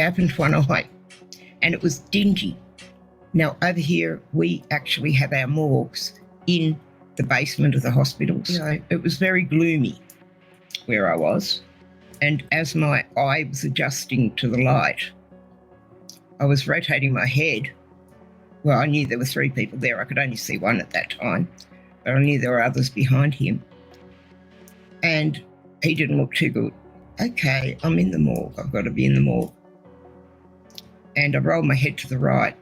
I opened one eye and it was dingy. Now, over here, we actually have our morgues in the basement of the hospitals. It was very gloomy where I was. And as my eye was adjusting to the light, I was rotating my head. Well, I knew there were 3 people there. I could only see one at that time, but I knew there were others behind him. And he didn't look too good. Okay, I'm in the morgue. I've got to be in the morgue. And I rolled my head to the right.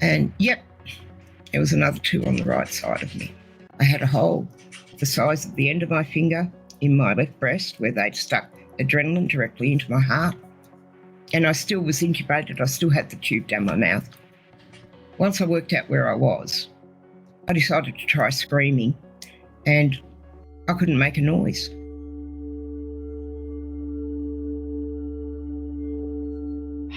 And yep, there was another 2 on the right side of me. I had a hole the size of the end of my finger in my left breast where they'd stuck adrenaline directly into my heart. And I still was intubated. I still had the tube down my mouth. Once I worked out where I was, I decided to try screaming, and I couldn't make a noise.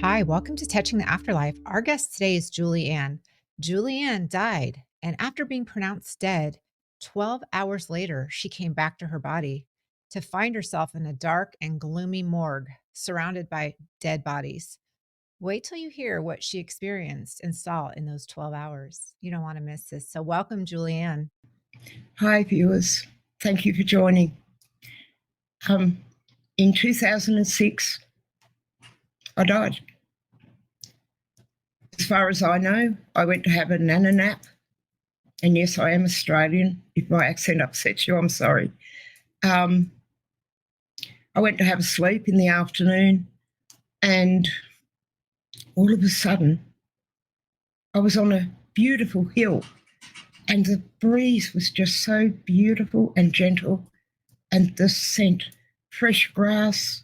Hi, welcome to Touching the Afterlife. Our guest today is Juliann. Juliann died, and after being pronounced dead, 12 hours later, she came back to her body to find herself in a dark and gloomy morgue surrounded by dead bodies. Wait till you hear what she experienced and saw in those 12 hours. You don't want to miss this. So welcome, Juliann. Hi, viewers. Thank you for joining. In 2006, I died. As far as I know, I went to have a nana nap. And yes, I am Australian. If my accent upsets you, I'm sorry. I went to have a sleep in the afternoon, and all of a sudden, I was on a beautiful hill, and the breeze was just so beautiful and gentle, and the scent, fresh grass.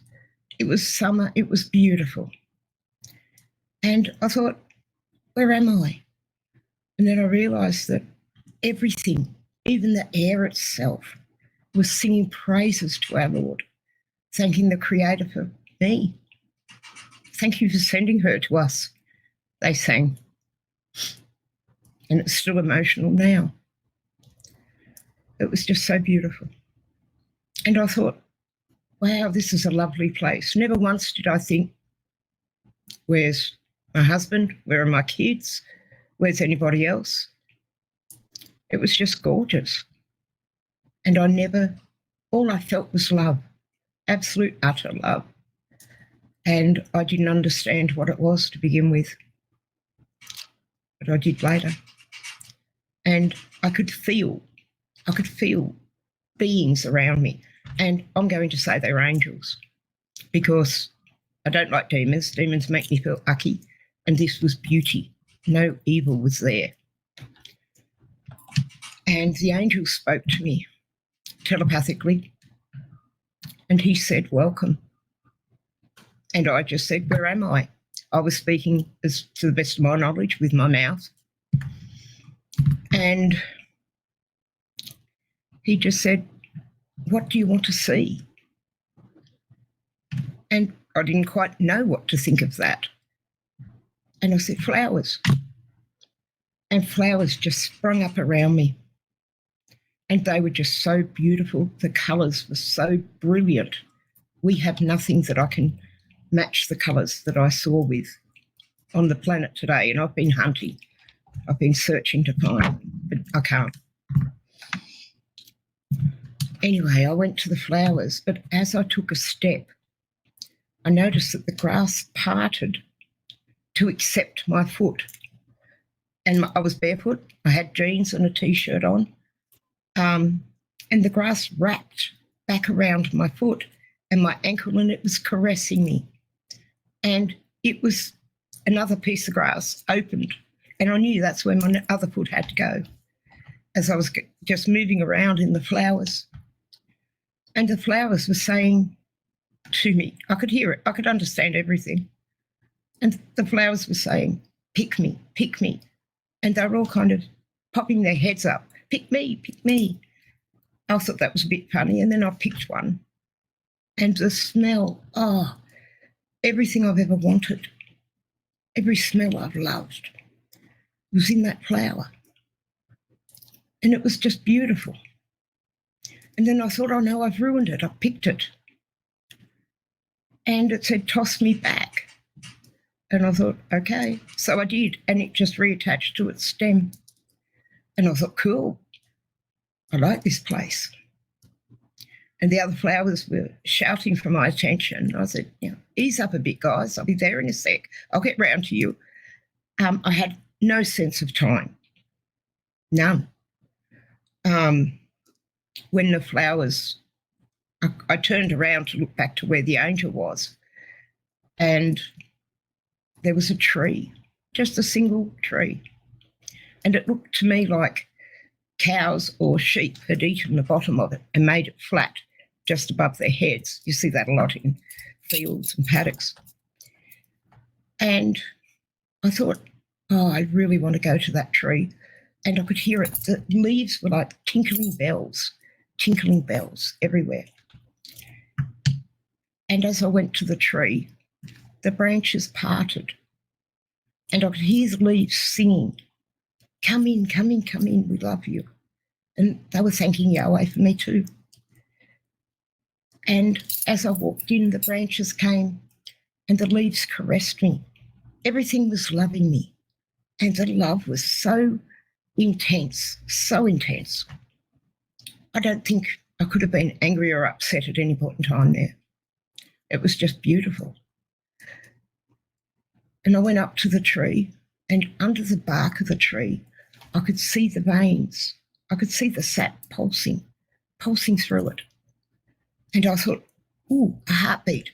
It was summer. It was beautiful. And I thought, where am I? And then I realised that everything, even the air itself, was singing praises to our Lord, thanking the Creator for me. Thank you for sending her to us, they sang. And it's still emotional now. It was just so beautiful. And I thought, wow, this is a lovely place. Never once did I think, where's my husband? Where are my kids? Where's anybody else? It was just gorgeous. And all I felt was love, absolute, utter love. And I didn't understand what it was to begin with, but I did later. And I could feel beings around me. And I'm going to say they're angels, because I don't like demons. Demons make me feel ucky. And this was beauty. No evil was there. And the angel spoke to me telepathically. And he said, welcome. And I just said, where am I? I was speaking, as to the best of my knowledge, with my mouth. And he just said, what do you want to see? And I didn't quite know what to think of that. And I said, flowers. And flowers just sprung up around me. And they were just so beautiful. The colours were so brilliant. We have nothing that I can match the colours that I saw with on the planet today. And I've been hunting. I've been searching to find, but I can't. Anyway, I went to the flowers, but as I took a step, I noticed that the grass parted to accept my foot. And I was barefoot. I had jeans and a T-shirt on. And the grass wrapped back around my foot and my ankle, and it was caressing me. And it was another piece of grass opened, and I knew that's where my other foot had to go as I was just moving around in the flowers. And the flowers were saying to me, I could hear it, I could understand everything. And the flowers were saying, pick me, pick me. And they were all kind of popping their heads up, pick me, pick me. I thought that was a bit funny, and then I picked one. And the smell, everything I've ever wanted, every smell I've loved was in that flower. And it was just beautiful. And then I thought, oh no, I've ruined it. I picked it. And it said, toss me back. And I thought, okay. So I did, and it just reattached to its stem. And I thought, cool, I like this place. And the other flowers were shouting for my attention. I said, ease up a bit, guys. I'll be there in a sec. I'll get round to you. I had no sense of time, none. When the flowers, I turned around to look back to where the angel was, and there was a tree, just a single tree. And it looked to me like cows or sheep had eaten the bottom of it and made it flat just above their heads. You see that a lot in fields and paddocks. And I thought, oh, I really want to go to that tree. And I could hear it. The leaves were like tinkling bells everywhere. And as I went to the tree, the branches parted, and I could hear the leaves singing, come in, come in, come in, we love you. And they were thanking Yahweh for me too. And as I walked in, the branches came and the leaves caressed me. Everything was loving me. And the love was so intense, so intense. I don't think I could have been angry or upset at any point in time there. It was just beautiful. And I went up to the tree, and under the bark of the tree, I could see the veins. I could see the sap pulsing through it. And I thought, ooh, a heartbeat.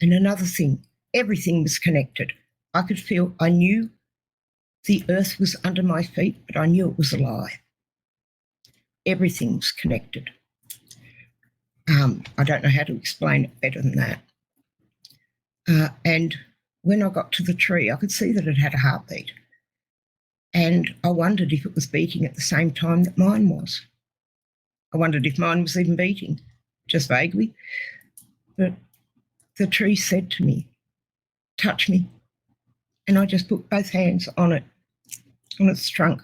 And another thing, everything was connected. I knew the earth was under my feet, but I knew it was alive. Everything was connected. I don't know how to explain it better than that. And when I got to the tree, I could see that it had a heartbeat. And I wondered if it was beating at the same time that mine was. I wondered if mine was even beating, just vaguely. But the tree said to me, touch me. And I just put both hands on it, on its trunk.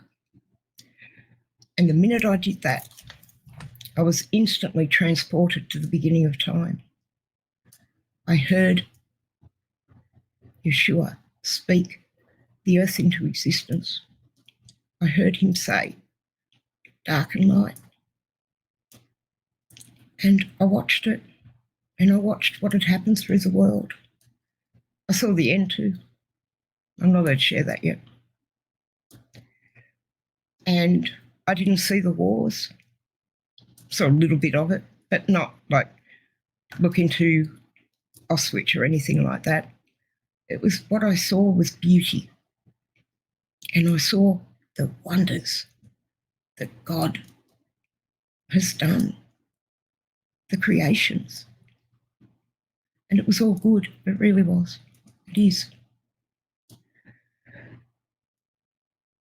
And the minute I did that, I was instantly transported to the beginning of time. I heard Yeshua speak the earth into existence. I heard him say, dark and light. And I watched it, and I watched what had happened through the world. I saw the end too. I'm not allowed to share that yet. And I didn't see the wars. Saw a little bit of it, but not like look into Auschwitz or anything like that. It was, what I saw was beauty. And I saw the wonders that God has done, the creations. And it was all good. It really was. It is.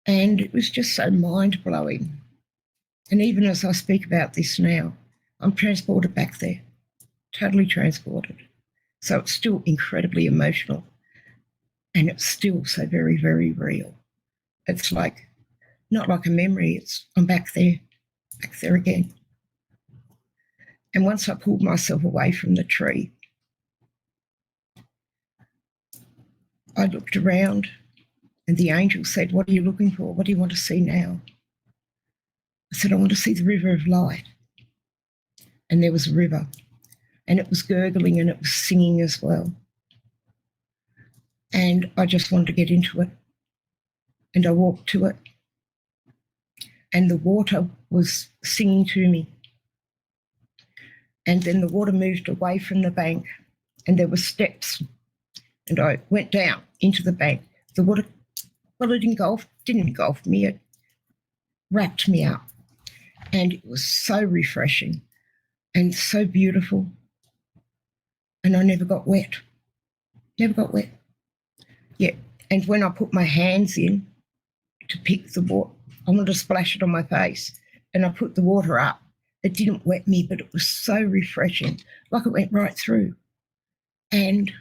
And it was just so mind-blowing. And even as I speak about this now, I'm transported back there, totally transported. So it's still incredibly emotional. And it's still so very, very real. It's like, not like a memory, it's, I'm back there again. And once I pulled myself away from the tree, I looked around and the angel said, what are you looking for? What do you want to see now? I said, I want to see the river of light. And there was a river, and it was gurgling and it was singing as well. And I just wanted to get into it. And I walked to it. And the water was singing to me. And then the water moved away from the bank, and there were steps. And I went down into the bank. The water, well, it didn't engulf me, it wrapped me up. And it was so refreshing and so beautiful. And I never got wet. Never got wet. Yeah. And when I put my hands in to pick the water, I wanted to splash it on my face. And I put the water up. It didn't wet me, but it was so refreshing, like it went right through. And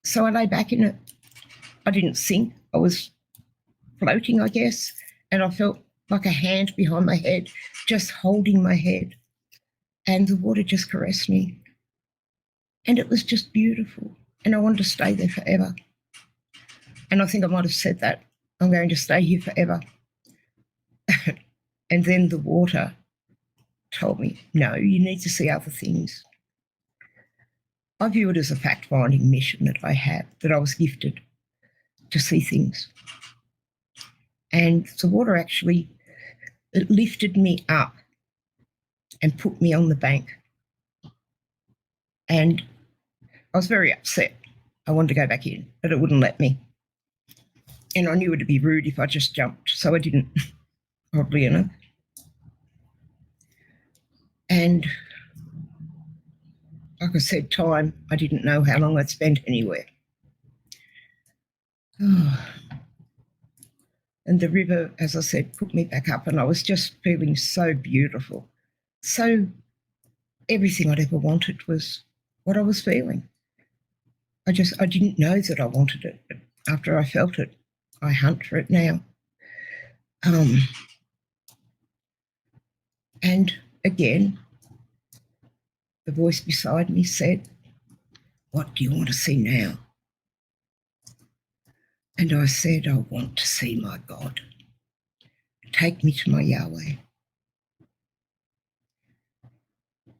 so I lay back in it. I didn't sink. I was floating, I guess. And I felt like a hand behind my head, just holding my head. And the water just caressed me. And it was just beautiful. And I wanted to stay there forever. And I think I might have said that. I'm going to stay here forever. And then the water told me, no, you need to see other things. I view it as a fact-finding mission that I have, that I was gifted to see things. And the water actually, it lifted me up and put me on the bank. And I was very upset. I wanted to go back in, but it wouldn't let me. And I knew it would be rude if I just jumped, so I didn't, probably enough. And like I said, time, I didn't know how long I'd spent anywhere. Oh. And the river, as I said, put me back up, and I was just feeling so beautiful. So everything I'd ever wanted was what I was feeling. I didn't know that I wanted it, but after I felt it, I hunt for it now. And again, the voice beside me said, what do you want to see now? And I said, I want to see my God. Take me to my Yahweh.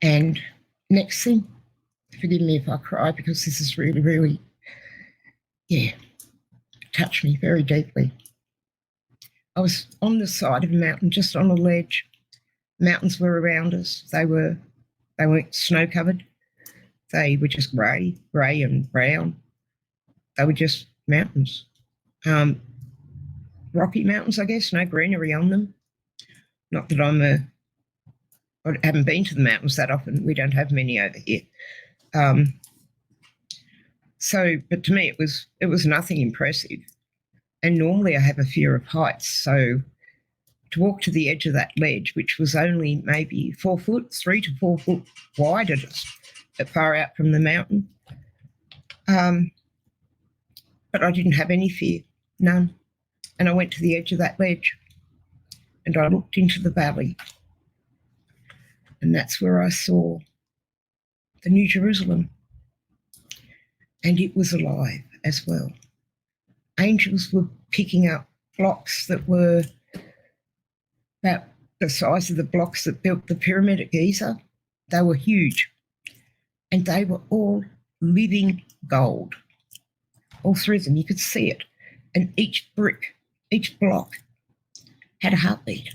And next thing, forgive me if I cry because this is really, really, touched me very deeply. I was on the side of a mountain, just on a ledge. Mountains were around us. They weren't snow-covered. They were just grey and brown. They were just mountains. Rocky mountains, I guess, no greenery on them. Not that I haven't been to the mountains that often. We don't have many over here. But to me, it was nothing impressive. And normally I have a fear of heights. So to walk to the edge of that ledge, which was only maybe 4 foot, 3 to 4 foot wide at far out from the mountain. But I didn't have any fear, none. And I went to the edge of that ledge and I looked into the valley. And that's where I saw the New Jerusalem. And it was alive as well. Angels were picking up blocks that were about the size of the blocks that built the pyramid at Giza. They were huge. And they were all living gold. All through them, you could see it. And each brick, each block had a heartbeat.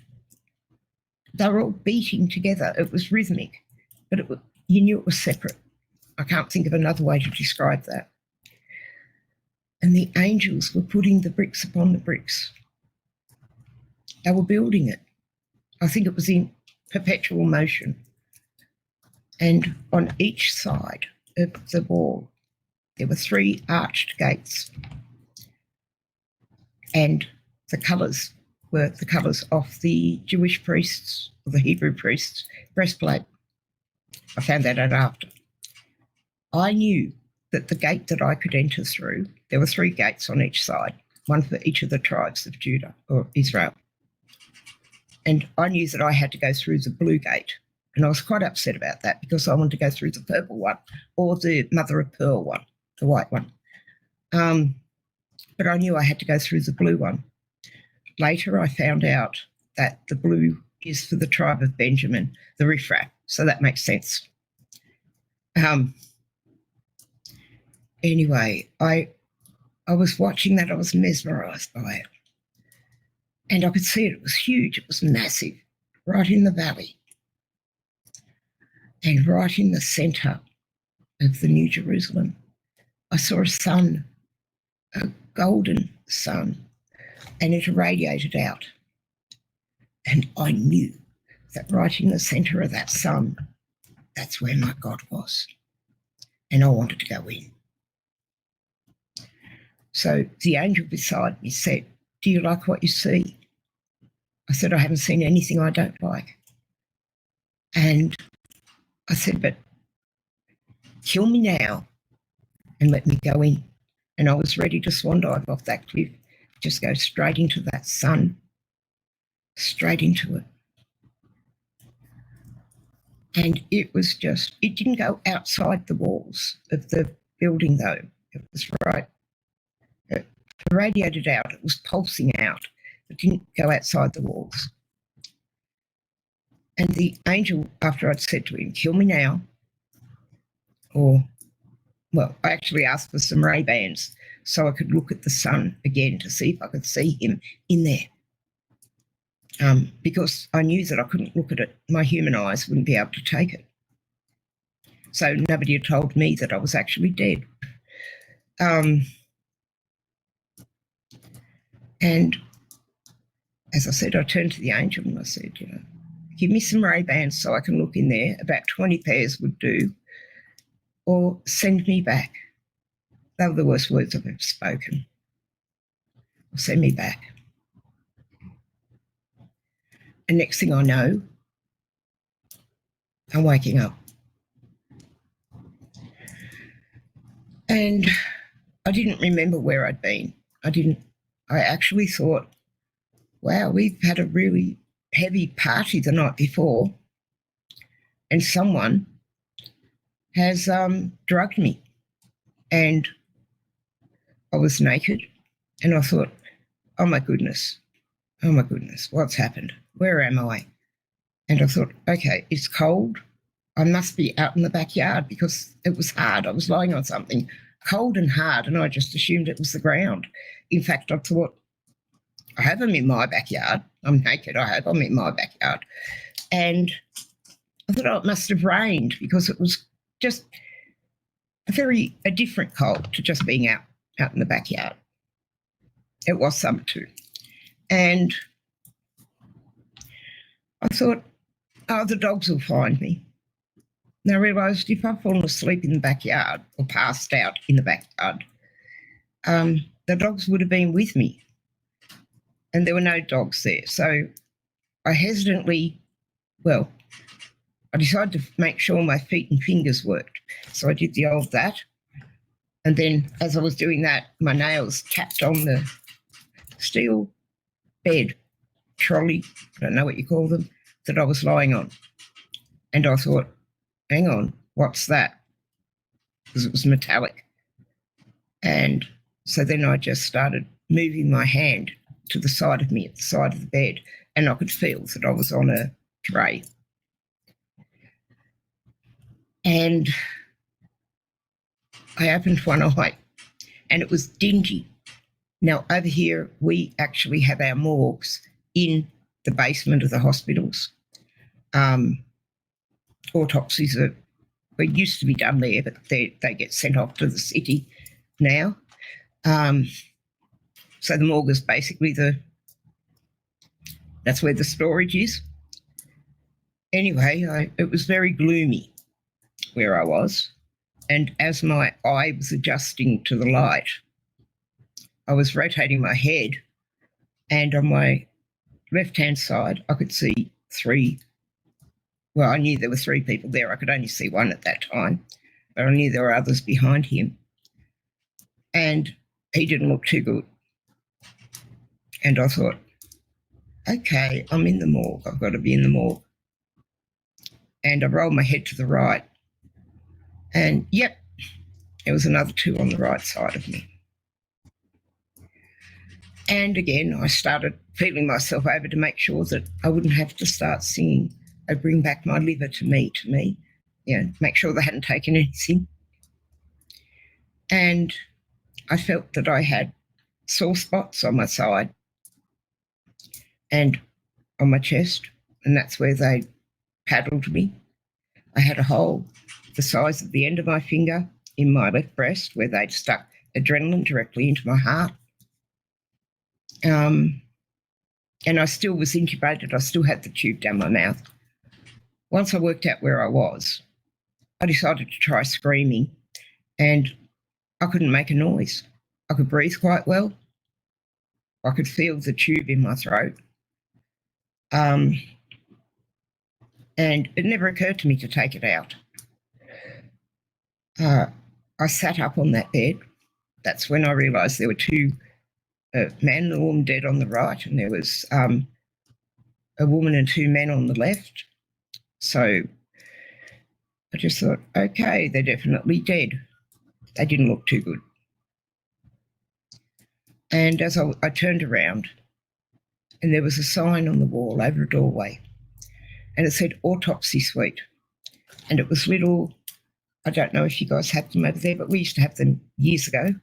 They were all beating together. It was rhythmic, but you knew it was separate. I can't think of another way to describe that. And the angels were putting the bricks upon the bricks. They were building it. I think it was in perpetual motion. And on each side of the wall, there were 3 arched gates. And the colours were the colours of the Jewish priests, or the Hebrew priests' breastplate. I found that out after. I knew that the gate that I could enter through, there were 3 gates on each side, one for each of the tribes of Judah or Israel. And I knew that I had to go through the blue gate. And I was quite upset about that because I wanted to go through the purple one or the mother of pearl one, the white one. But I knew I had to go through the blue one. Later, I found out that the blue is for the tribe of Benjamin, the Riffraff, so that makes sense. Anyway, I was watching that. I was mesmerised by it. And I could see it. It was huge. It was massive, right in the valley. And right in the centre of the New Jerusalem, I saw a sun, a golden sun, and it irradiated out. And I knew that right in the centre of that sun, that's where my God was. And I wanted to go in. So the angel beside me said, do you like what you see? I said, I haven't seen anything I don't like. And I said, but kill me now and let me go in. And I was ready to swan dive off that cliff, just go straight into that sun, straight into it. And it was just, it didn't go outside the walls of the building though. It was right radiated out. It was pulsing out. It didn't go outside the walls. And the angel, after I'd said to him, kill me now, or, well, I actually asked for some Ray-Bans so I could look at the sun again to see if I could see him in there. Because I knew that I couldn't look at it. My human eyes wouldn't be able to take it. So nobody had told me that I was actually dead. And as I said, I turned to the angel and I said, give me some Ray-Bans so I can look in there. About 20 pairs would do. Or send me back. They were the worst words I've ever spoken. Or send me back. And next thing I know, I'm waking up. And I didn't remember where I'd been. I actually thought, wow, we've had a really heavy party the night before and someone has drugged me. And I was naked and I thought, oh my goodness, what's happened? Where am I? And I thought, okay, it's cold. I must be out in the backyard because it was hard. I was lying on something cold and hard and I just assumed it was the ground. In fact, I thought, I hope I'm in my backyard. I'm naked. I hope I'm in my backyard. And I thought, oh, it must have rained because it was just a different cold to just being out in the backyard. It was summer too. And I thought, oh, the dogs will find me. And I realised if I'd fallen asleep in the backyard or passed out in the backyard, the dogs would have been with me. And there were no dogs there. So I decided to make sure my feet and fingers worked. So I did the old that. And then as I was doing that, my nails tapped on the steel bed, trolley, I don't know what you call them, that I was lying on. And I thought, hang on, what's that? Because it was metallic. And so then I just started moving my hand to the side of me at the side of the bed, and I could feel that I was on a tray. And I opened one eye and it was dingy. Now, over here, we actually have our morgues in the basement of the hospitals. Autopsies used to be done there, but they get sent off to the city now. So the morgue is basically that's where the storage is. Anyway, it was very gloomy where I was. And as my eye was adjusting to the light, I was rotating my head, and on my left-hand side, I could see I knew there were three people there. I could only see one at that time, but I knew there were others behind him. And he didn't look too good. And I thought, okay, I'm in the morgue. I've got to be in the morgue. And I rolled my head to the right. And, yep, there was another two on the right side of me. And again, I started feeling myself over to make sure that I wouldn't have to start singing, "Oh, bring back my liver to me, make sure they hadn't taken anything. And I felt that I had sore spots on my side and on my chest, and that's where they paddled me. I had a hole the size of the end of my finger in my left breast where they'd stuck adrenaline directly into my heart. And I still was intubated. I still had the tube down my mouth. Once I worked out where I was, I decided to try screaming, and I couldn't make a noise. I could breathe quite well. I could feel the tube in my throat. And it never occurred to me to take it out. I sat up on that bed. That's when I realised there were two, a man and a woman dead on the right, and there was a woman and two men on the left. So I just thought, okay, they're definitely dead. They didn't look too good. And as I turned around, and there was a sign on the wall over a doorway, and it said autopsy suite. And it was little, I don't know if you guys have them over there, but we used to have them years ago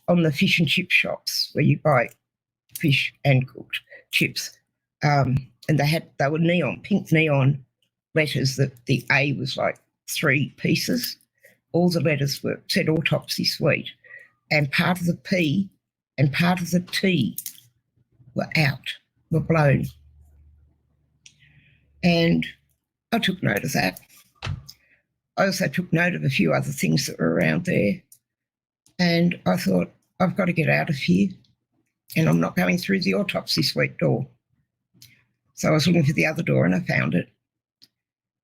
on the fish and chip shops where you buy fish and cooked chips. And they were neon, pink neon letters that the A was like 3 pieces. All the letters said autopsy suite, and part of the P and part of the T were blown. And I took note of that. I also took note of a few other things that were around there. And I thought, I've got to get out of here, and I'm not going through the autopsy suite door. So I was looking for the other door and I found it.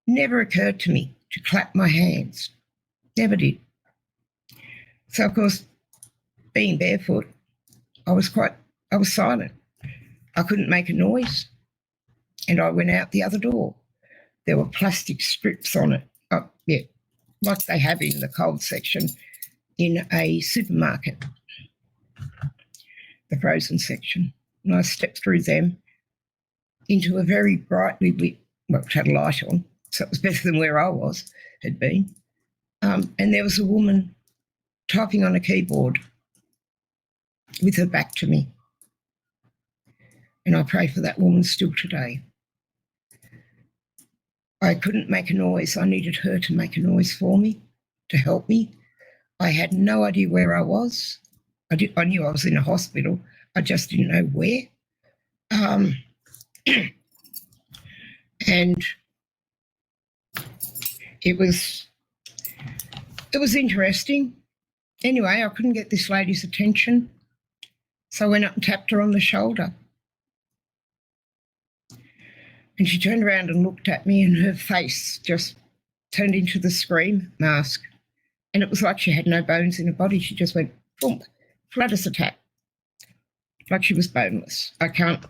Never occurred to me to clap my hands. Never did. So, of course, being barefoot, I was silent. I couldn't make a noise, and I went out the other door. There were plastic strips on it, like they have in the cold section in a supermarket, the frozen section. And I stepped through them into a very brightly lit, it had a light on, so it was better than where I had been. And there was a woman typing on a keyboard with her back to me. And I pray for that woman still today. I couldn't make a noise. I needed her to make a noise for me, to help me. I had no idea where I was. I knew I was in a hospital. I just didn't know where. And it was interesting. Anyway, I couldn't get this lady's attention, so I went up and tapped her on the shoulder. And she turned around and looked at me, and her face just turned into the scream mask. And it was like she had no bones in her body. She just went, boom, flat as a tap, like she was boneless. I can't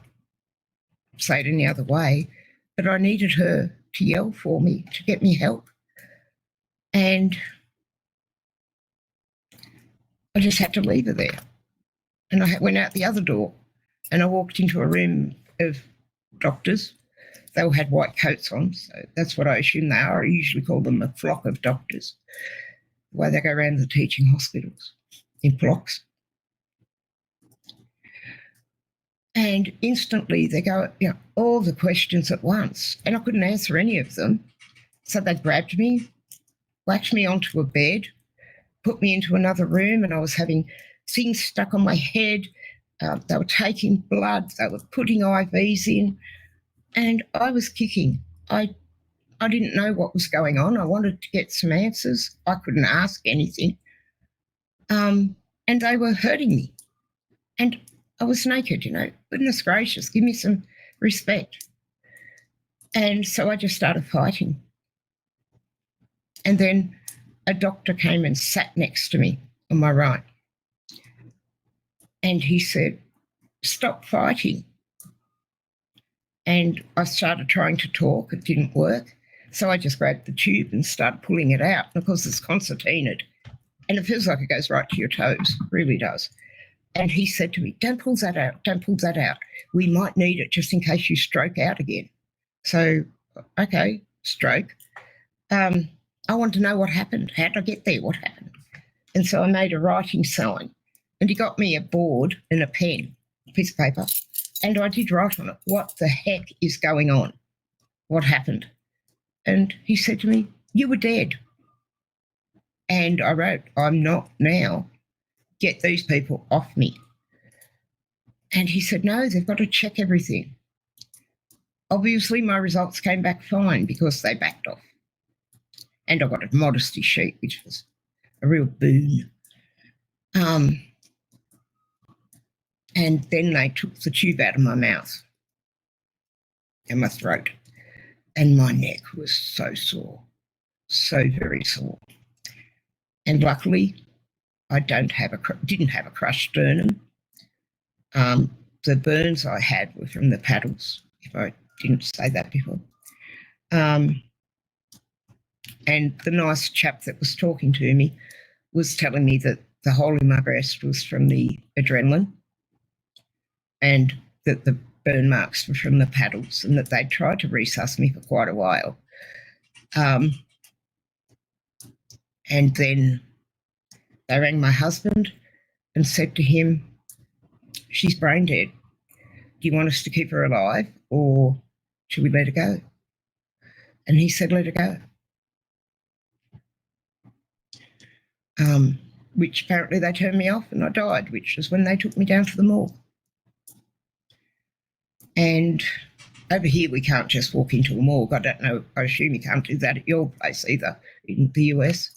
say it any other way, but I needed her to yell for me, to get me help. And I just had to leave her there. And I went out the other door, and I walked into a room of doctors. They all had white coats on, so that's what I assume they are. I usually call them a flock of doctors, the way they go around the teaching hospitals in flocks. And instantly they go, all the questions at once, and I couldn't answer any of them. So they grabbed me, whacked me onto a bed, put me into another room, and I was having things stuck on my head. They were taking blood. They were putting IVs in. And I was kicking. I didn't know what was going on. I wanted to get some answers. I couldn't ask anything. And they were hurting me. And I was naked, Goodness gracious, give me some respect. And so I just started fighting. And then a doctor came and sat next to me on my right. And he said, stop fighting. And I started trying to talk. It didn't work. So I just grabbed the tube and started pulling it out. And of course, it's concertinaed. And it feels like it goes right to your toes. It really does. And he said to me, don't pull that out. Don't pull that out. We might need it just in case you stroke out again. So, okay, stroke. I want to know what happened. How did I get there? What happened? And so I made a writing sign. And he got me a board and a pen, a piece of paper. And I did write on it, what the heck is going on? What happened? And he said to me, you were dead. And I wrote, I'm not now. Get these people off me. And he said, no, they've got to check everything. Obviously, my results came back fine because they backed off. And I got a modesty sheet, which was a real boon. And then they took the tube out of my mouth and my throat. And my neck was so sore, so very sore. And luckily, I didn't have a crushed sternum. The burns I had were from the paddles, if I didn't say that before. And the nice chap that was talking to me was telling me that the hole in my breast was from the adrenaline. and that the burn marks were from the paddles and that they tried to resuscitate me for quite a while. And then they rang my husband and said to him, she's brain dead. Do you want us to keep her alive or should we let her go? And he said, let her go. Which apparently they turned me off and I died, which was when they took me down to the morgue. And over here, we can't just walk into a morgue. I don't know, I assume you can't do that at your place either in the US.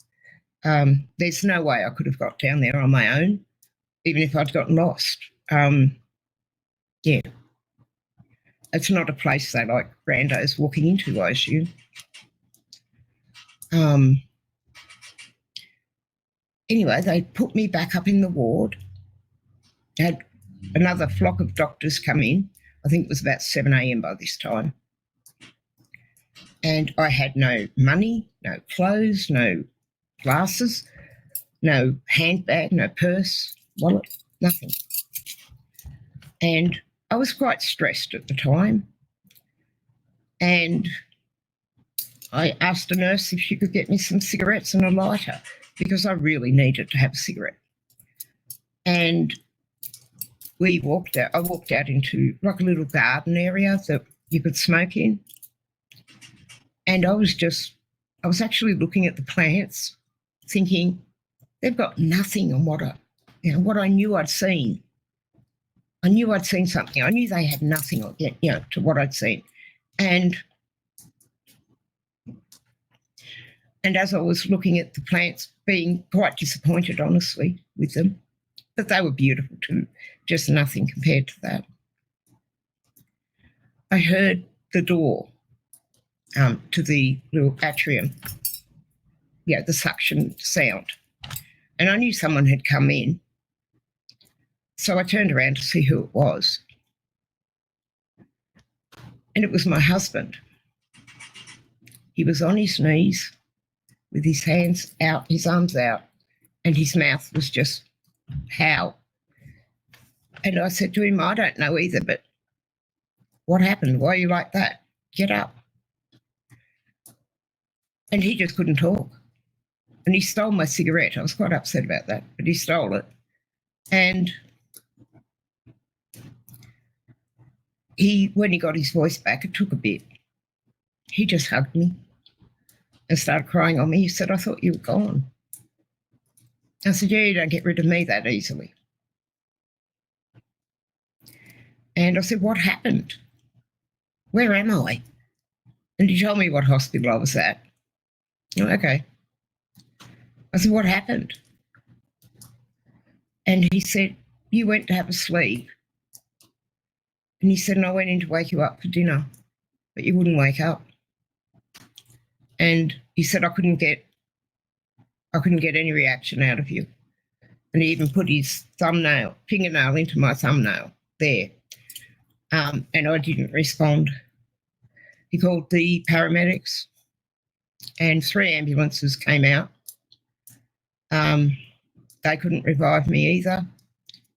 There's no way I could have got down there on my own, even if I'd gotten lost. Yeah. It's not a place they like randos walking into, I assume. Anyway, they put me back up in the ward. Had another flock of doctors come in. I think it was about 7 a.m. by this time. And I had no money, no clothes, no glasses, no handbag, no purse, wallet, nothing. And I was quite stressed at the time. And I asked a nurse if she could get me some cigarettes and a lighter because I really needed to have a cigarette. And I walked out into like a little garden area that you could smoke in. And I was actually looking at the plants thinking, they've got nothing on what I knew I'd seen. I knew I'd seen something. I knew they had nothing on, to what I'd seen. And as I was looking at the plants, being quite disappointed, honestly, with them, but they were beautiful too, just nothing compared to that. I heard the door to the little atrium, the suction sound, and I knew someone had come in. So I turned around to see who it was. And it was my husband. He was on his knees with his hands out, his arms out, and his mouth was just howl. And I said to him, I don't know either, but what happened? Why are you like that? Get up. And he just couldn't talk. And he stole my cigarette. I was quite upset about that, but he stole it. And when he got his voice back, it took a bit. He just hugged me and started crying on me. He said, I thought you were gone. I said, yeah, you don't get rid of me that easily. And I said, what happened? Where am I? And he told me what hospital I was at. Oh, okay. I said, what happened? And he said, you went to have a sleep. And he said, and I went in to wake you up for dinner, but you wouldn't wake up. And he said, I couldn't get any reaction out of you. And he even put his fingernail into my thumbnail there. And I didn't respond. He called the paramedics and 3 ambulances came out. They couldn't revive me either.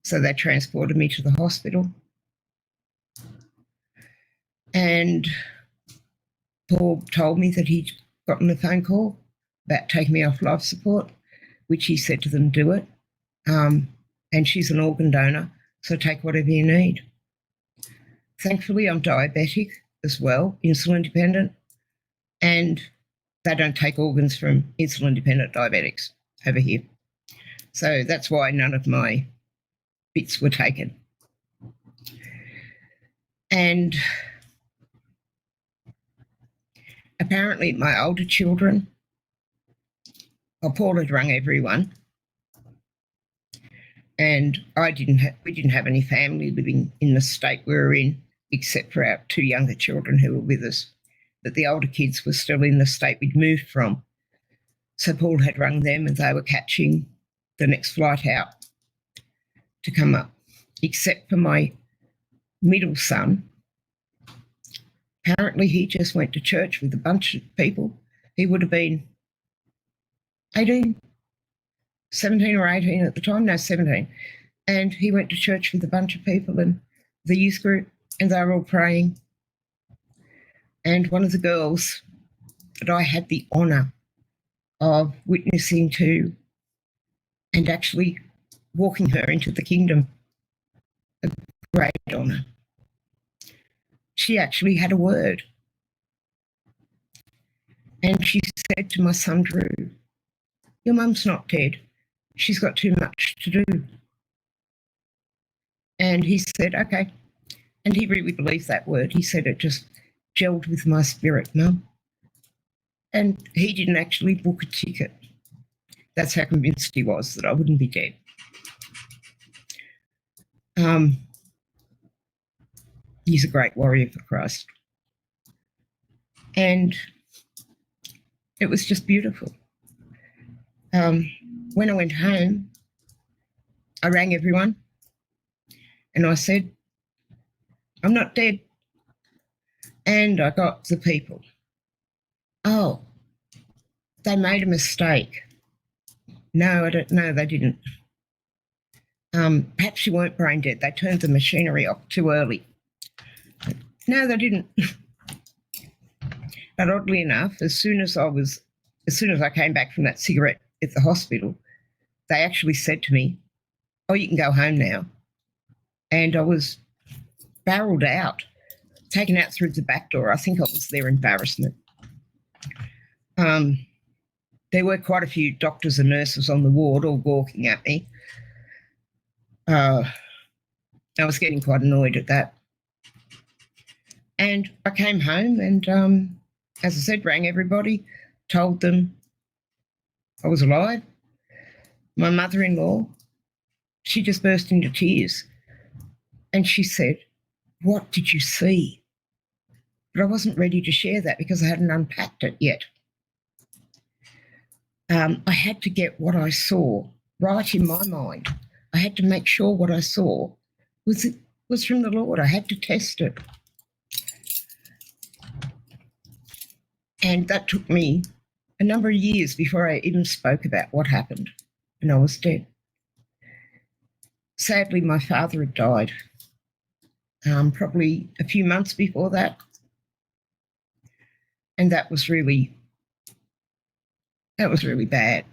So they transported me to the hospital. And Paul told me that he'd gotten a phone call about taking me off life support, which he said to them, do it. And she's an organ donor, so take whatever you need. Thankfully, I'm diabetic as well, insulin dependent, and they don't take organs from insulin dependent diabetics over here. So that's why none of my bits were taken. And apparently my older children, Paul had rung everyone, and we didn't have any family living in the state we were in, except for our 2 younger children who were with us. But the older kids were still in the state we'd moved from. So Paul had rung them and they were catching the next flight out to come up, except for my middle son. Apparently he just went to church with a bunch of people. He would have been 17 or 18 at the time, no, 17. And he went to church with a bunch of people and the youth group, and they were all praying. And one of the girls that I had the honour of witnessing to and actually walking her into the kingdom, a great honour, she actually had a word. And she said to my son Drew, "Your mum's not dead. She's got too much to do." And he said, "Okay." And he really believed that word. He said it just gelled with my spirit, Mum. And he didn't actually book a ticket. That's how convinced he was that I wouldn't be dead. He's a great warrior for Christ. And it was just beautiful. When I went home, I rang everyone and I said, "I'm not dead." And I got the people, "Oh, they made a mistake." No, I don't know, they didn't. Perhaps you weren't brain dead. They turned the machinery off too early. No, they didn't. But oddly enough, as soon as I came back from that cigarette at the hospital, they actually said to me, "Oh, you can go home now." And I was barreled out, taken out through the back door. I think I was their embarrassment. There were quite a few doctors and nurses on the ward all gawking at me. I was getting quite annoyed at that. And I came home and, as I said, rang everybody, told them I was alive. My mother-in-law, she just burst into tears. And she said, "What did you see?" But I wasn't ready to share that because I hadn't unpacked it yet. I had to get what I saw right in my mind. I had to make sure what I saw was from the Lord. I had to test it. And that took me a number of years before I even spoke about what happened when I was dead. Sadly, my father had died probably a few months before that. And that was really bad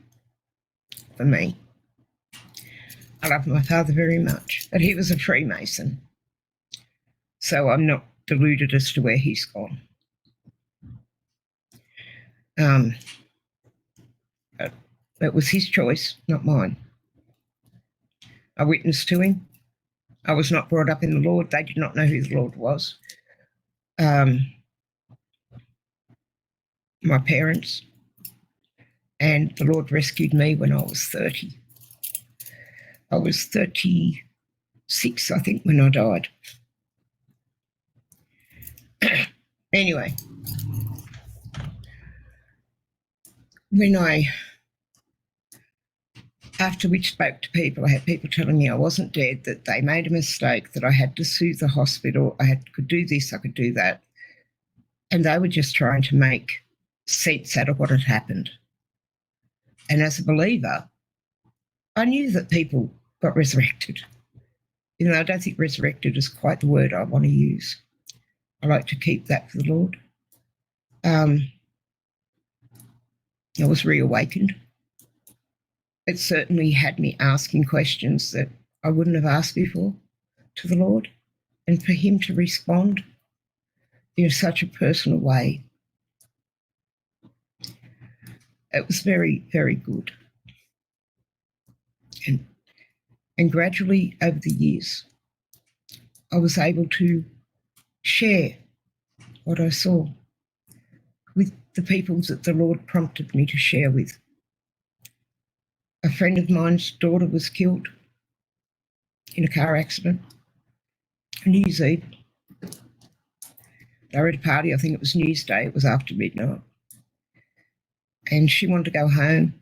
for me. I love my father very much, but he was a Freemason. So I'm not deluded as to where he's gone. But it was his choice, not mine. I witnessed to him. I was not brought up in the Lord. They did not know who the Lord was. My parents, and the Lord rescued me when I was 30. I was 36, I think, when I died. Anyway, after we spoke to people, I had people telling me I wasn't dead, that they made a mistake, that I had to sue the hospital, could do this, I could do that. And they were just trying to make sense out of what had happened. And as a believer, I knew that people got resurrected. Even though I don't think resurrected is quite the word I want to use. I like to keep that for the Lord. I was reawakened. It certainly had me asking questions that I wouldn't have asked before to the Lord, and for him to respond in such a personal way. It was very, very good. And gradually over the years, I was able to share what I saw with the people that the Lord prompted me to share with. A friend of mine's daughter was killed in a car accident on New Year's Eve. They were at a party, I think it was New Year's Day, it was after midnight. And she wanted to go home.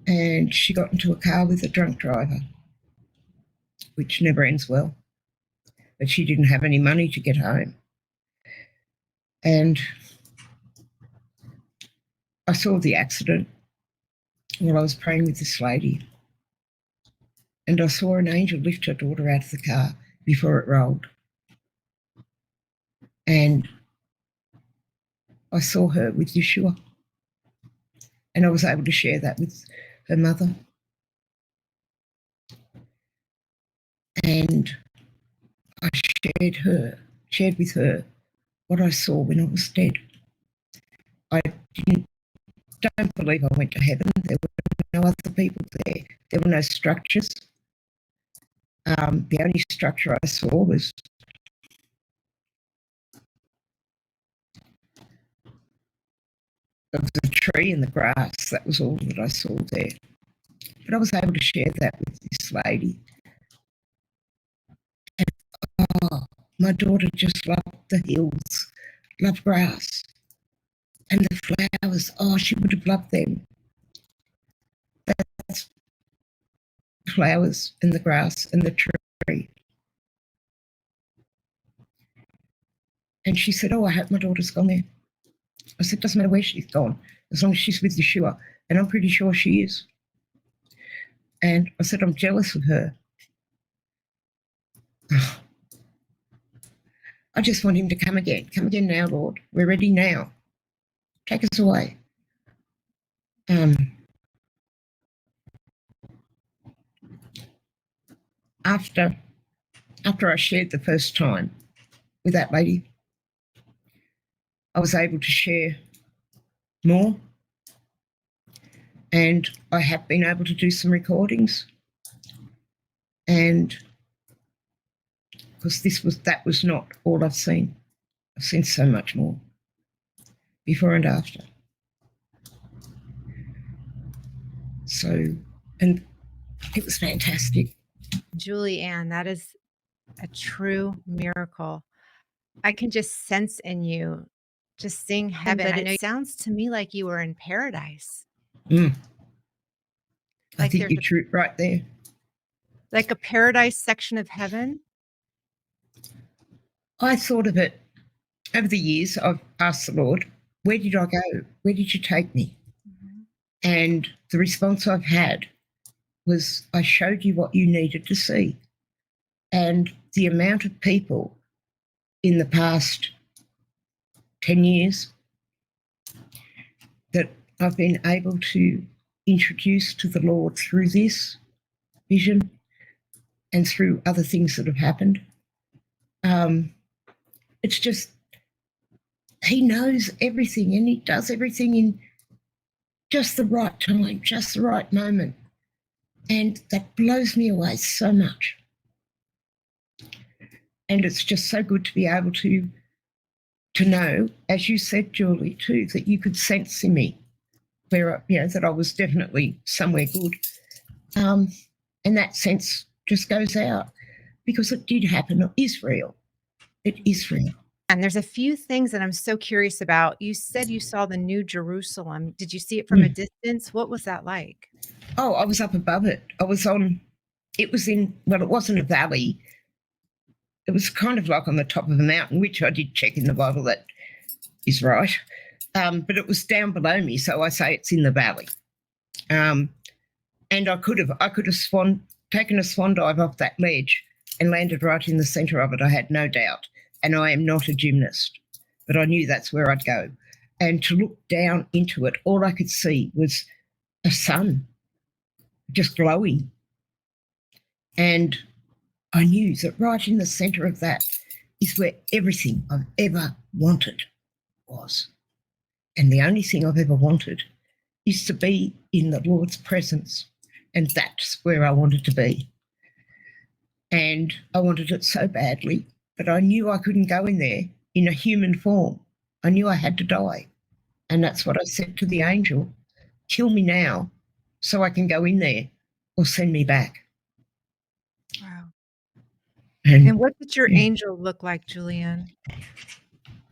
And she got into a car with a drunk driver, which never ends well. But she didn't have any money to get home. And I saw the accident while I was praying with this lady. And I saw an angel lift her daughter out of the car before it rolled. And I saw her with Yeshua, and I was able to share that with her mother. And I shared with her what I saw when I was dead. I don't believe I went to heaven. There were no other people there. There were no structures. The only structure I saw was the tree and the grass. That was all that I saw there. But I was able to share that with this lady. And, oh, my daughter just loved the hills, loved grass. And the flowers, oh, she would have loved them. That's flowers and the grass and the tree. And she said, oh, I hope my daughter's gone there. I said, doesn't matter where she's gone, as long as she's with Yeshua. And I'm pretty sure she is. And I said, I'm jealous of her. Oh, I just want him to come again. Come again now, Lord. We're ready now. Take us away. After I shared the first time with that lady, I was able to share more, and I have been able to do some recordings, and because that was not all I've seen. I've seen so much more before and after. So, and it was fantastic. Juliann, that is a true miracle. I can just sense in you just seeing heaven, but it sounds to me like you were in paradise. I think you're true right there. Like a paradise section of heaven? I thought of it over the years. I've asked the Lord, where did I go? Where did you take me? Mm-hmm. And the response I've had was, I showed you what you needed to see. And the amount of people in the past 10 years that I've been able to introduce to the Lord through this vision and through other things that have happened, it's just, he knows everything, and he does everything in just the right time, just the right moment. And that blows me away so much. And it's just so good to be able to know, as you said, Julie, too, that you could sense in me where, that I was definitely somewhere good. And that sense just goes out because it did happen. It is real. It is real. And there's a few things that I'm so curious about. You said you saw the New Jerusalem. Did you see it from a distance? What was that like? Oh, I was up above it. It wasn't a valley. It was kind of like on the top of a mountain, which I did check in the Bible, that is right. But it was down below me, so I say it's in the valley. And I could have taken a swan dive off that ledge and landed right in the centre of it, I had no doubt. And I am not a gymnast, but I knew that's where I'd go. And to look down into it, all I could see was a sun just glowing. And I knew that right in the centre of that is where everything I've ever wanted was. And the only thing I've ever wanted is to be in the Lord's presence. And that's where I wanted to be. And I wanted it so badly, but I knew I couldn't go in there in a human form. I knew I had to die. And that's what I said to the angel, kill me now so I can go in there, or send me back. Wow. And what did your angel look like, Juliann?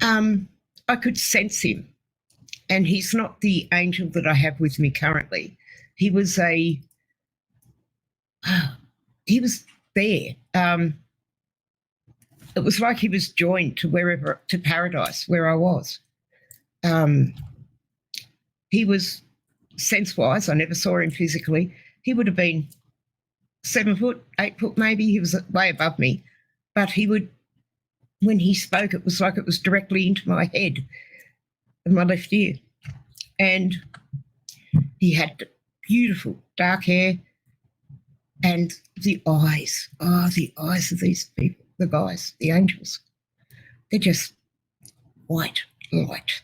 I could sense him. And he's not the angel that I have with me currently. He was there. It was like he was joined to paradise, where I was. He was, sense-wise, I never saw him physically. He would have been 7 foot, 8 foot maybe. He was way above me. but he would, when he spoke, it was like it was directly into my head and my left ear. And he had beautiful dark hair and the eyes. Oh, the eyes of these people, the guys, the angels. They're just white light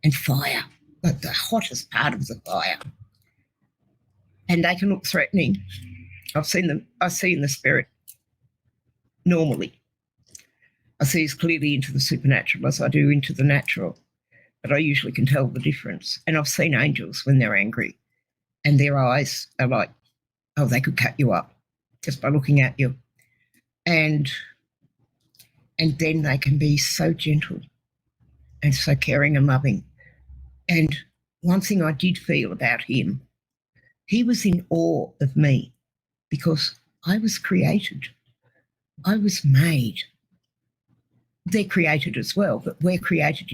and fire, like the hottest part of the fire. And they can look threatening. I've seen them. I see in the spirit normally. I see as clearly into the supernatural as I do into the natural, but I usually can tell the difference. And I've seen angels when they're angry and their eyes are like, oh, they could cut you up just by looking at you. And then they can be so gentle and so caring and loving. And one thing I did feel about him, he was in awe of me because I was created. I was made. They're created as well, but we're created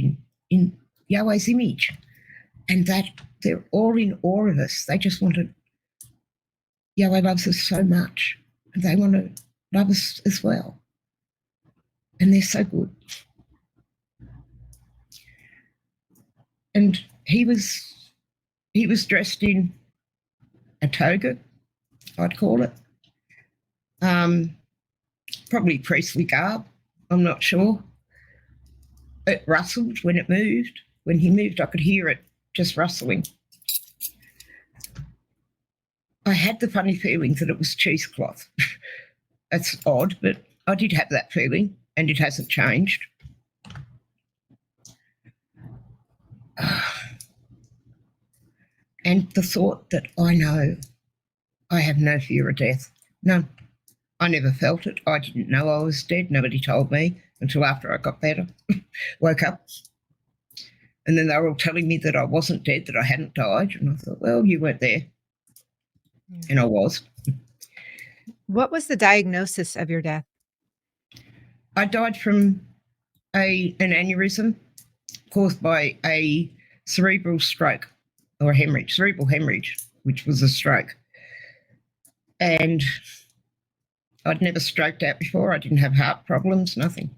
in Yahweh's image. And that they're all in awe of us. They just want to, Yahweh loves us so much. And they want to love us as well. And they're so good. And he was dressed in a toga, I'd call it. Probably priestly garb, I'm not sure. It rustled when it moved. When he moved, I could hear it just rustling. I had the funny feeling that it was cheesecloth. That's odd, but I did have that feeling, and it hasn't changed. And the thought that I know I have no fear of death. None. I never felt it. I didn't know I was dead. Nobody told me until after I got better, woke up. And then they were all telling me that I wasn't dead, that I hadn't died. And I thought, well, you weren't there. Yeah. And I was. What was the diagnosis of your death? I died from an aneurysm caused by a cerebral stroke or cerebral hemorrhage, which was a stroke. And I'd never stroked out before. I didn't have heart problems, nothing.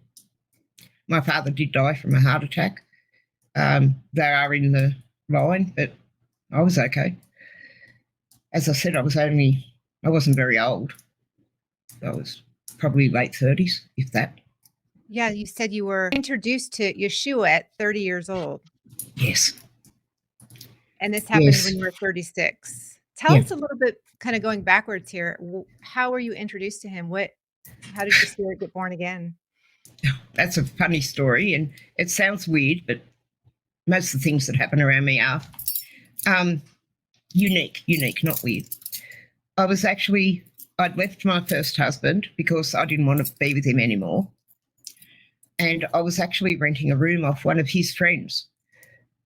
My father did die from a heart attack. They are in the line, but I was okay. As I said, I wasn't very old. I was probably late 30s, if that. Yeah, you said you were introduced to Yeshua at 30 years old. Yes. And this happened when you were 36. Tell us a little bit, kind of going backwards here. How were you introduced to him? How did your spirit get born again? That's a funny story, and it sounds weird, but most of the things that happen around me are unique, not weird. I'd left my first husband because I didn't want to be with him anymore. And I was actually renting a room off one of his friends,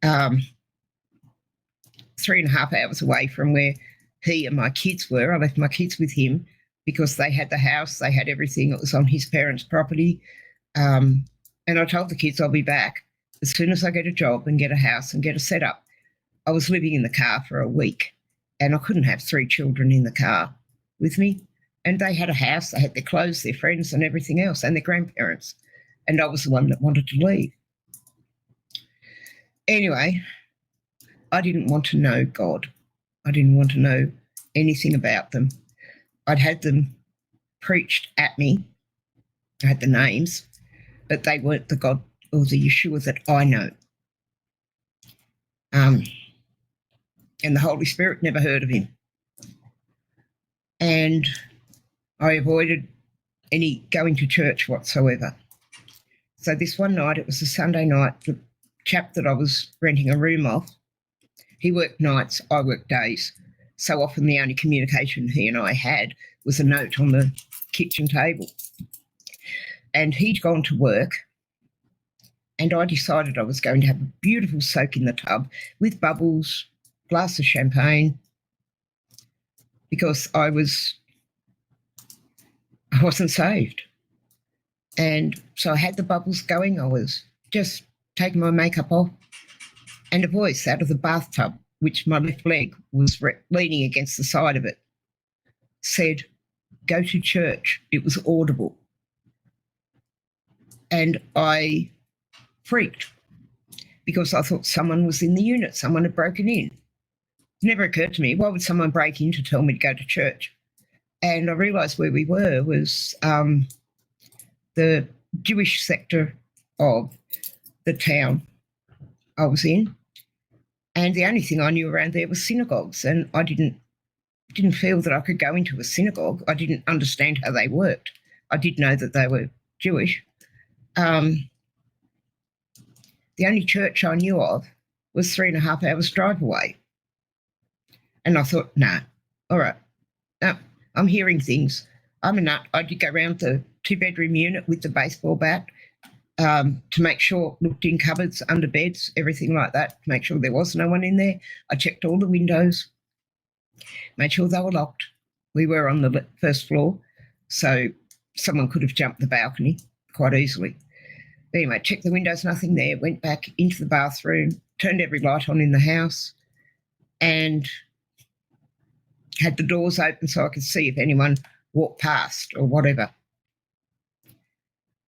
3.5 hours away from where he and my kids were. I left my kids with him because they had the house, they had everything. It was on his parents' property. And I told the kids I'll be back as soon as I get a job and get a house and get a setup. I was living in the car for a week and I couldn't have 3 children in the car with me. And they had a house, they had their clothes, their friends and everything else, and their grandparents. And I was the one that wanted to leave. Anyway, I didn't want to know God. I didn't want to know anything about them. I'd had them preached at me. I had the names, but they weren't the God or the Yeshua that I know. And the Holy Spirit, never heard of him. And I avoided any going to church whatsoever. So this one night, it was a Sunday night, the chap that I was renting a room off, he worked nights, I worked days. So often the only communication he and I had was a note on the kitchen table. And he'd gone to work and I decided I was going to have a beautiful soak in the tub with bubbles, glass of champagne, because I wasn't saved. And so I had the bubbles going. I was just taking my makeup off, and a voice out of the bathtub, which my left leg was leaning against the side of it, said, "Go to church." It was audible. and I freaked because I thought someone was in the unit, someone had broken in. It never occurred to me, why would someone break in to tell me to go to church? And I realised where we were was the Jewish sector of the town I was in. And the only thing I knew around there was synagogues, and I didn't feel that I could go into a synagogue. I didn't understand how they worked. I did know that they were Jewish. The only church I knew of was 3.5 hours drive away. And I thought, nah, all right, no, I'm hearing things. I'm a nut. I did go around the 2-bedroom unit with the baseball bat to make sure, looked in cupboards, under beds, everything like that, to make sure there was no one in there. I checked all the windows, made sure they were locked. We were on the first floor, so someone could have jumped the balcony quite easily. Anyway, checked the windows, nothing there, went back into the bathroom, turned every light on in the house, and had the doors open so I could see if anyone walked past or whatever.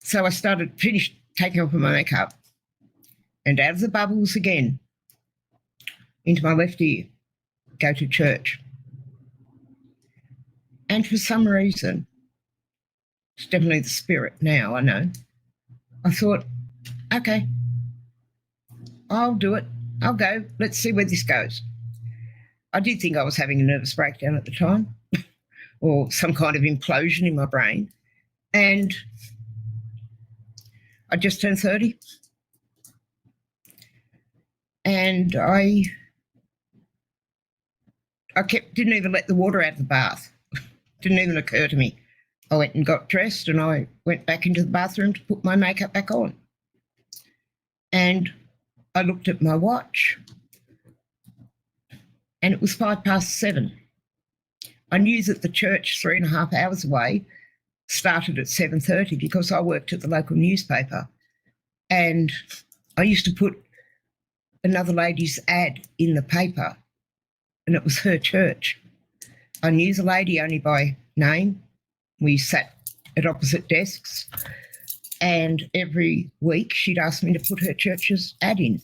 So I finished taking off my makeup, and out of the bubbles again, into my left ear, go to church. And for some reason, it's definitely the spirit now, I know, I thought, okay, I'll do it. I'll go. Let's see where this goes. I did think I was having a nervous breakdown at the time or some kind of implosion in my brain. And I just turned 30. And I didn't even let the water out of the bath. Didn't even occur to me. I went and got dressed and I went back into the bathroom to put my makeup back on. And I looked at my watch and it was 7:05. I knew that the church 3.5 hours away started at 7:30 because I worked at the local newspaper. And I used to put another lady's ad in the paper and it was her church. I knew the lady only by name. We sat at opposite desks and every week she'd ask me to put her church's ad in.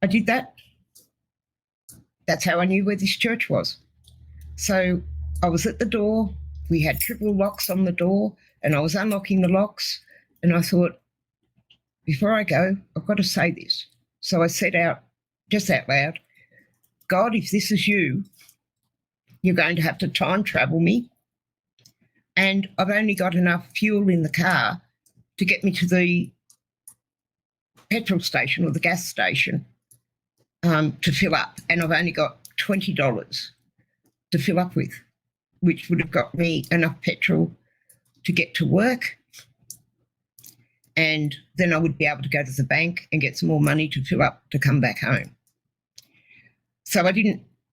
I did that. That's how I knew where this church was. So I was at the door. We had triple locks on the door and I was unlocking the locks and I thought, before I go, I've got to say this. So I said just out loud, God, if this is you, you're going to have to time travel me. And I've only got enough fuel in the car to get me to the petrol station or the gas station to fill up. And I've only got $20 to fill up with, which would have got me enough petrol to get to work. And then I would be able to go to the bank and get some more money to fill up to come back home. So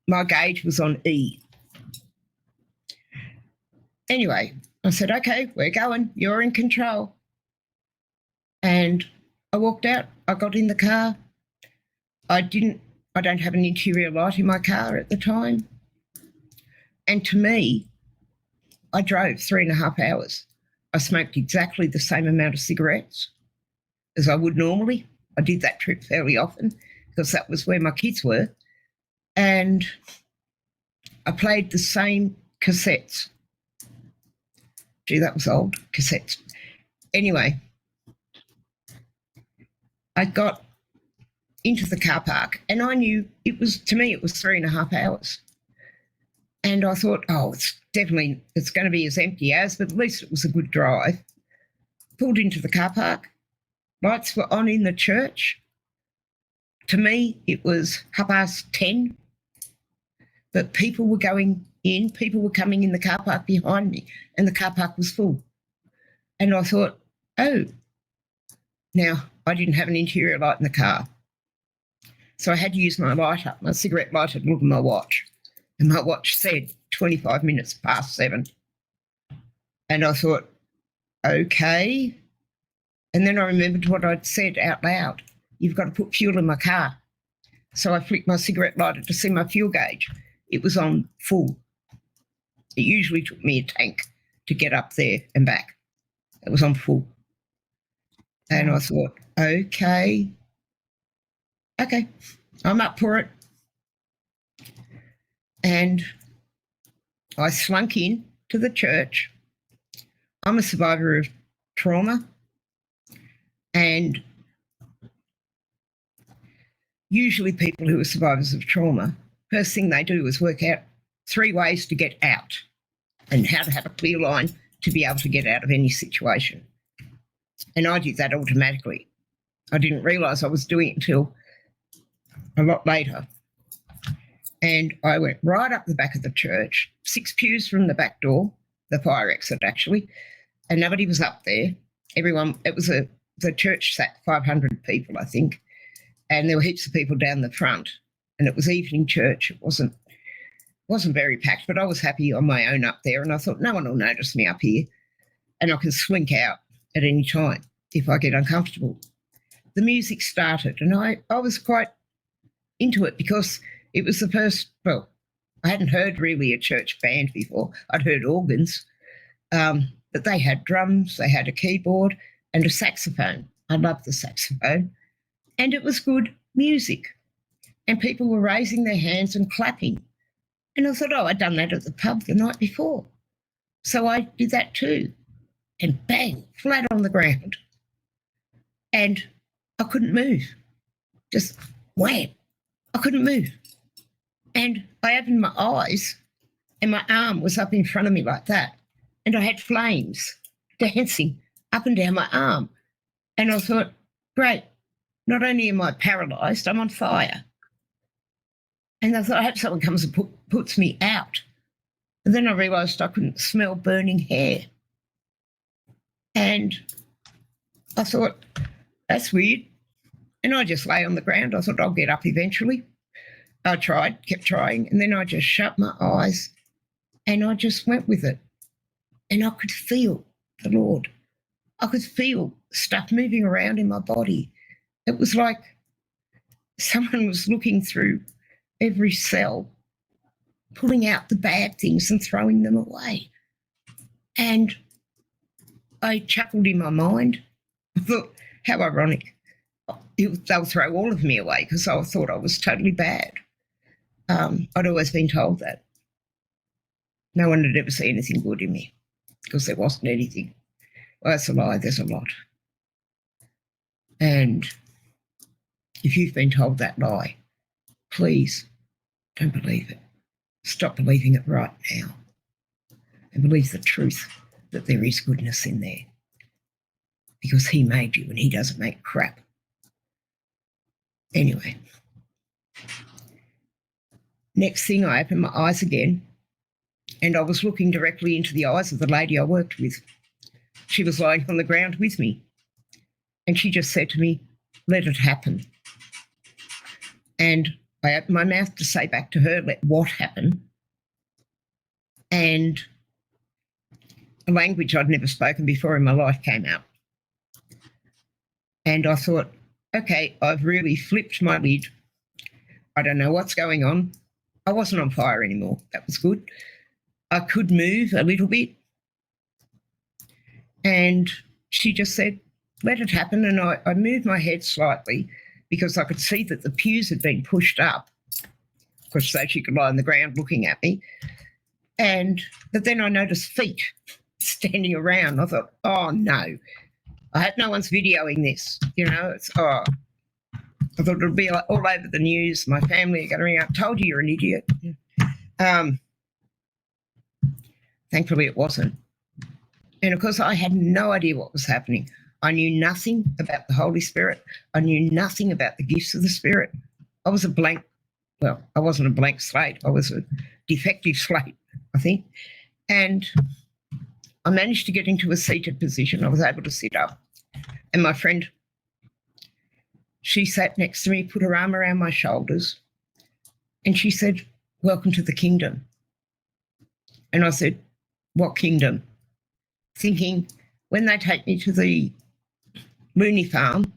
my gauge was on E. Anyway, I said, okay, we're going. You're in control. And I walked out. I got in the car. I don't have an interior light in my car at the time. And to me, I drove 3.5 hours. I smoked exactly the same amount of cigarettes as I would normally. I did that trip fairly often because that was where my kids were. And I played the same cassettes. Gee, that was old, cassettes. Anyway, I got into the car park and I knew it was 3.5 hours. And I thought, oh, it's going to be as empty as, but at least it was a good drive. Pulled into the car park. Lights were on in the church. To me, it was 10:30. But people were going in, people were coming in the car park behind me, and the car park was full. And I thought, oh, now I didn't have an interior light in the car. So I had to use my lighter, my cigarette lighter, to look at my watch. And my watch said 25 minutes past 7. And I thought, okay. And then I remembered what I'd said out loud. You've got to put fuel in my car. So I flicked my cigarette lighter to see my fuel gauge. It was on full. It usually took me a tank to get up there and back. It was on full. And Yeah. I thought, okay, I'm up for it. And I slunk in to the church. I'm a survivor of trauma, and usually people who are survivors of trauma, first thing they do is work out 3 ways to get out and how to have a clear line to be able to get out of any situation. And I did that automatically. I didn't realise I was doing it until a lot later. And I went right up the back of the church, 6 pews from the back door, the fire exit actually, and nobody was up there. Everyone, it was the church sat 500 people, I think, and there were heaps of people down the front, and it was evening church. It wasn't very packed, but I was happy on my own up there, and I thought no one will notice me up here, and I can slink out at any time if I get uncomfortable. The music started, and I was quite into it because it was the first, well, I hadn't heard really a church band before. I'd heard organs, but they had drums, they had a keyboard and a saxophone. I loved the saxophone. And it was good music. And people were raising their hands and clapping. And I thought, I'd done that at the pub the night before. So I did that too. And bang, flat on the ground. And I couldn't move. Just wham. I couldn't move. And I opened my eyes and my arm was up in front of me like that. And I had flames dancing up and down my arm. And I thought, great, not only am I paralysed, I'm on fire. And I thought, I hope someone comes and puts me out. And then I realised I couldn't smell burning hair. And I thought, that's weird. And I just lay on the ground. I thought, I'll get up eventually. I tried, kept trying, and then I just shut my eyes and I just went with it. And I could feel the Lord. I could feel stuff moving around in my body. It was like someone was looking through every cell, pulling out the bad things and throwing them away. And I chuckled in my mind. I thought, how ironic. They'll throw all of me away because I thought I was totally bad. I'd always been told that. No one had ever seen anything good in me because there wasn't anything. Well, that's a lie, there's a lot. And if you've been told that lie, please don't believe it. Stop believing it right now and believe the truth that there is goodness in there because he made you and he doesn't make crap. Anyway, next thing I opened my eyes again and I was looking directly into the eyes of the lady I worked with. She was lying on the ground with me and she just said to me, let it happen. And I opened my mouth to say back to her, let what happen? And a language I'd never spoken before in my life came out. And I thought, okay, I've really flipped my lid. I don't know what's going on. I wasn't on fire anymore. That was good. I could move a little bit. And she just said, let it happen. And I moved my head slightly because I could see that the pews had been pushed up, because so she could lie on the ground looking at me. But then I noticed feet standing around. I thought, oh no, I hope no one's videoing this. You know, I thought it'll be all over the news. My family are going to ring up, told you you're an idiot. Thankfully it wasn't. And of course I had no idea what was happening. I knew nothing about the Holy Spirit. I knew nothing about the gifts of the Spirit. I was I wasn't a blank slate. I was a defective slate, I think. And I managed to get into a seated position. I was able to sit up. And my friend, she sat next to me, put her arm around my shoulders, and she said, welcome to the kingdom. And I said, what kingdom? Thinking, when they take me to the loony farm,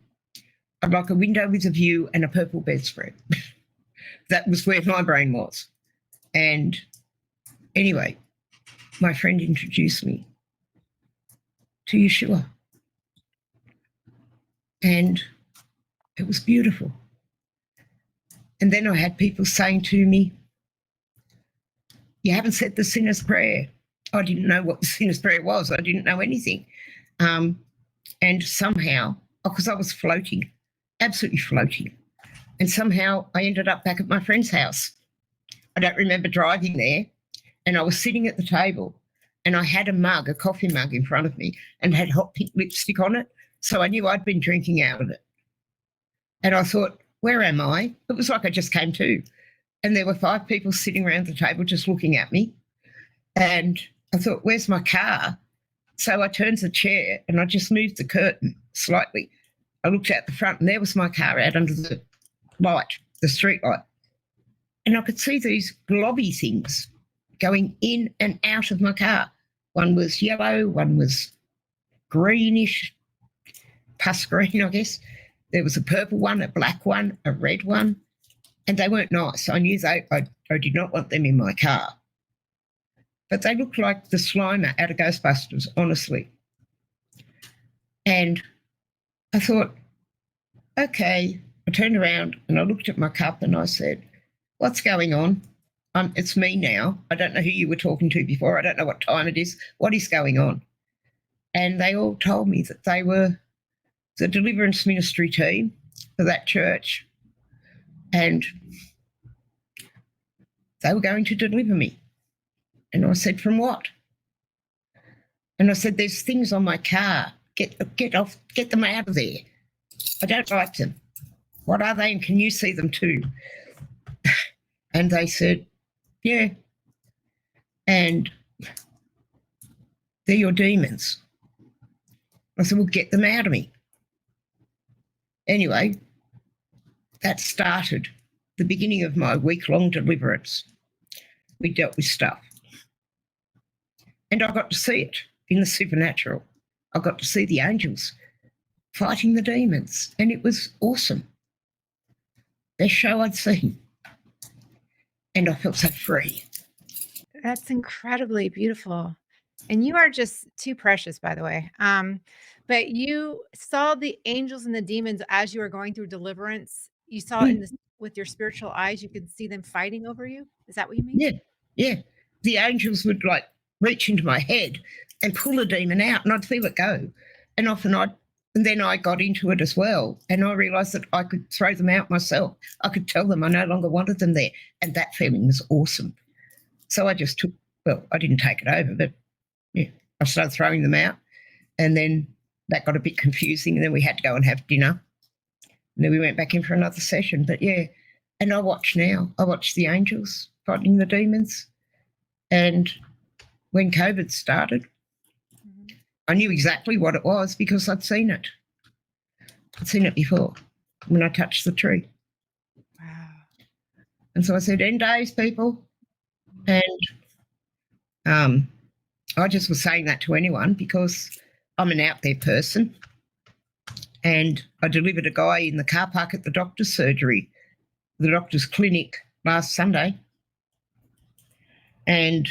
I'd like a window with a view and a purple bedspread. That was where my brain was. And anyway, my friend introduced me to Yeshua. And it was beautiful. And then I had people saying to me, you haven't said the sinner's prayer. I didn't know what the sinner's prayer was. I didn't know anything. And somehow, because I was floating, absolutely floating, and somehow I ended up back at my friend's house. I don't remember driving there, and I was sitting at the table, and I had a mug, a coffee mug in front of me, and had hot pink lipstick on it, so I knew I'd been drinking out of it. And I thought, where am I? It was like I just came to. And there were 5 people sitting around the table just looking at me. And I thought, where's my car? So I turned the chair and I just moved the curtain slightly. I looked out the front and there was my car out under the light, the street light. And I could see these globby things going in and out of my car. One was yellow, one was greenish, pus green, I guess. There was a purple one, a black one, a red one, and they weren't nice. I knew I did not want them in my car. But they looked like the Slimer out of Ghostbusters, honestly. And I thought, okay. I turned around and I looked at my cup and I said, what's going on? It's me now. I don't know who you were talking to before. I don't know what time it is. What is going on? And they all told me that they were the deliverance ministry team for that church, and they were going to deliver me. And I said, from what? And I said, there's things on my car. Get them out of there. I don't like them. What are they, and can you see them too? And they said, yeah. And they're your demons. I said, well, get them out of me. Anyway, that started the beginning of my week-long deliverance. We dealt with stuff. And I got to see it in the supernatural. I got to see the angels fighting the demons, and it was awesome. Best show I'd seen. And I felt so free. That's incredibly beautiful. And you are just too precious, by the way. But you saw the angels and the demons as you were going through deliverance. You saw it with your spiritual eyes. You could see them fighting over you. Is that what you mean? Yeah, yeah. The angels would like reach into my head and pull a demon out, and I'd feel it go. And often and then I got into it as well, and I realised that I could throw them out myself. I could tell them I no longer wanted them there, and that feeling was awesome. So I just I didn't take it over, but yeah, I started throwing them out, and then that got a bit confusing, and then we had to go and have dinner, and then we went back in for another session. But yeah, and I watch now. I watch the angels fighting the demons, and when COVID started, I knew exactly what it was because I'd seen it. I'd seen it before when I touched the tree. Wow. And so I said, end days, people. And I just was saying that to anyone because I'm an out there person. And I delivered a guy in the car park at the doctor's surgery, the doctor's clinic last Sunday. And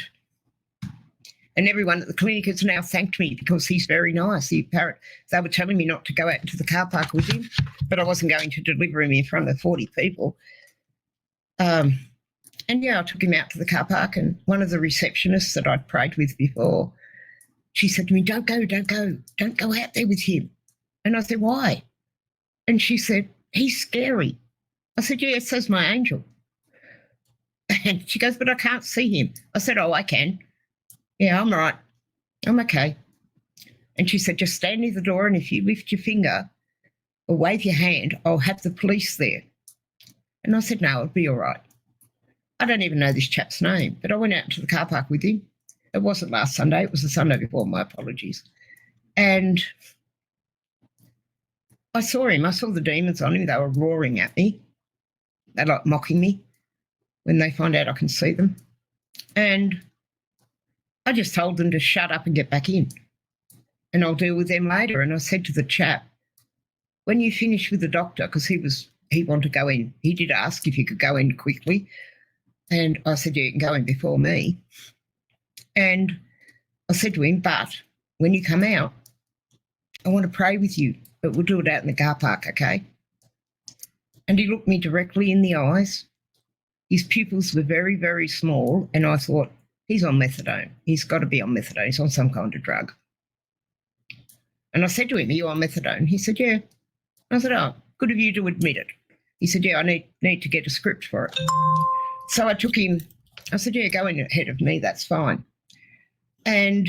everyone at the clinic has now thanked me because he's very nice. They were telling me not to go out into the car park with him, but I wasn't going to deliver him in front of 40 people. And yeah, I took him out to the car park, and one of the receptionists that I'd prayed with before, she said to me, don't go out there with him. And I said, why? And she said, he's scary. I said, yeah, so's my angel. And she goes, but I can't see him. I said, oh, I can. Yeah, I'm right. I'm okay. And she said, just stand near the door, and if you lift your finger or wave your hand, I'll have the police there. And I said, no, it'll be all right. I don't even know this chap's name, but I went out to the car park with him. It wasn't last Sunday. It was the Sunday before. My apologies. And I saw him. I saw the demons on him. They were roaring at me. They're like mocking me when they find out I can see them. And I just told them to shut up and get back in, and I'll deal with them later. And I said to the chap, when you finish with the doctor, because he wanted to go in, he did ask if you could go in quickly. And I said, yeah, you can go in before me. And I said to him, but when you come out, I want to pray with you, but we'll do it out in the car park, okay? And he looked me directly in the eyes. His pupils were very, very small, and I thought, he's on methadone. He's got to be on methadone. He's on some kind of drug. And I said to him, are you on methadone? He said, yeah. I said, oh, good of you to admit it. He said, yeah, I need to get a script for it. So I took him. I said, yeah, go in ahead of me. That's fine. And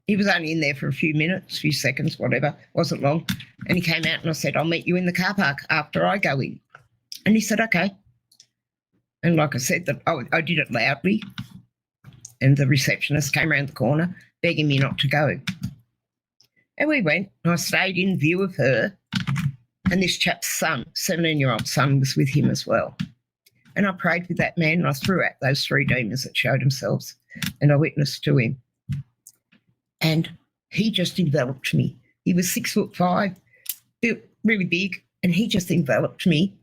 he was only in there for a few minutes, few seconds, whatever. Wasn't long. And he came out and I said, I'll meet you in the car park after I go in. And he said, okay. And like I said, I did it loudly. And the receptionist came around the corner begging me not to go. And we went. And I stayed in view of her. And this chap's son, 17-year-old son, was with him as well. And I prayed with that man and I threw out those 3 demons that showed themselves. And I witnessed to him. And he just enveloped me. He was 6'5", really big, and he just enveloped me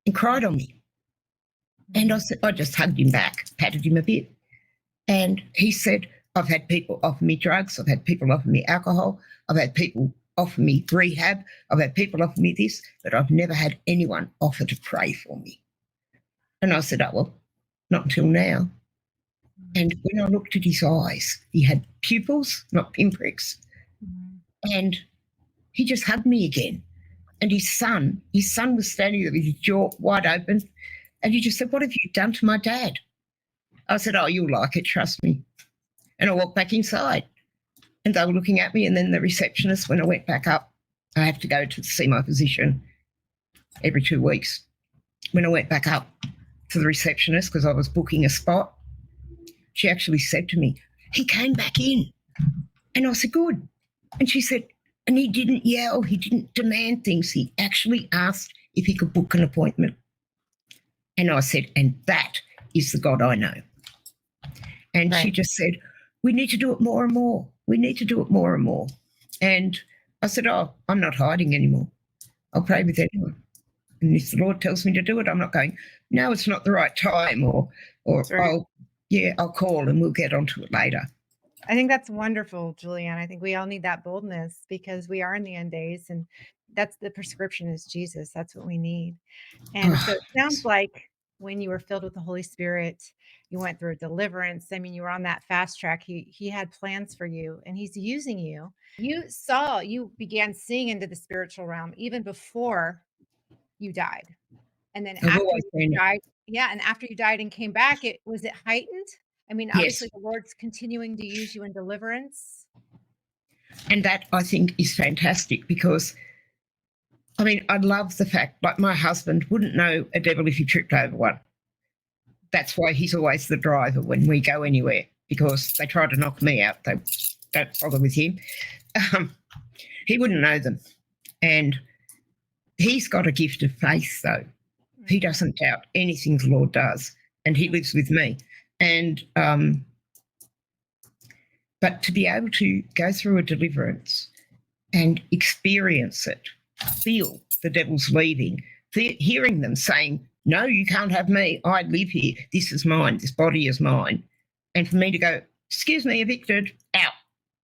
and cried on me. And I just hugged him back, patted him a bit. And he said, I've had people offer me drugs. I've had people offer me alcohol. I've had people offer me rehab. I've had people offer me this, but I've never had anyone offer to pray for me. And I said, oh, well, not until now. And when I looked at his eyes, he had pupils, not pinpricks. And he just hugged me again. And his son was standing there with his jaw wide open. And he just said, what have you done to my dad? I said, oh, you'll like it, trust me. And I walked back inside. And they were looking at me. And then the receptionist, when I went back up, I have to go to see my physician every 2 weeks. When I went back up to the receptionist, because I was booking a spot, she actually said to me, he came back in. And I said, good. And she said, and he didn't yell, he didn't demand things. He actually asked if he could book an appointment. And I said, and that is the God I know. And She just said, we need to do it more and more. We need to do it more and more. And I said, oh, I'm not hiding anymore. I'll pray with anyone. And if the Lord tells me to do it, I'm not going, no, it's not the right time, or right. I'll call and we'll get onto it later. I think that's wonderful, Juliann. I think we all need that boldness because we are in the end days, and that's the prescription is Jesus. That's what we need. And so it sounds like when you were filled with the Holy Spirit, you went through a deliverance. I mean, you were on that fast track. He had plans for you and he's using you. You began seeing into the spiritual realm even before you died. And then after you died, and after you died and came back, was it heightened? I mean, obviously the Lord's continuing to use you in deliverance. And that, I think, is fantastic because, I mean, I love the fact, like my husband wouldn't know a devil if he tripped over one. That's why he's always the driver when we go anywhere, because they try to knock me out. They don't bother with him. He wouldn't know them. And he's got a gift of faith, though. He doesn't doubt anything the Lord does, and he lives with me. And but to be able to go through a deliverance and experience it, feel the devil's leaving, hearing them saying, no, you can't have me. I live here. This is mine. This body is mine. And for me to go, excuse me, evicted, out.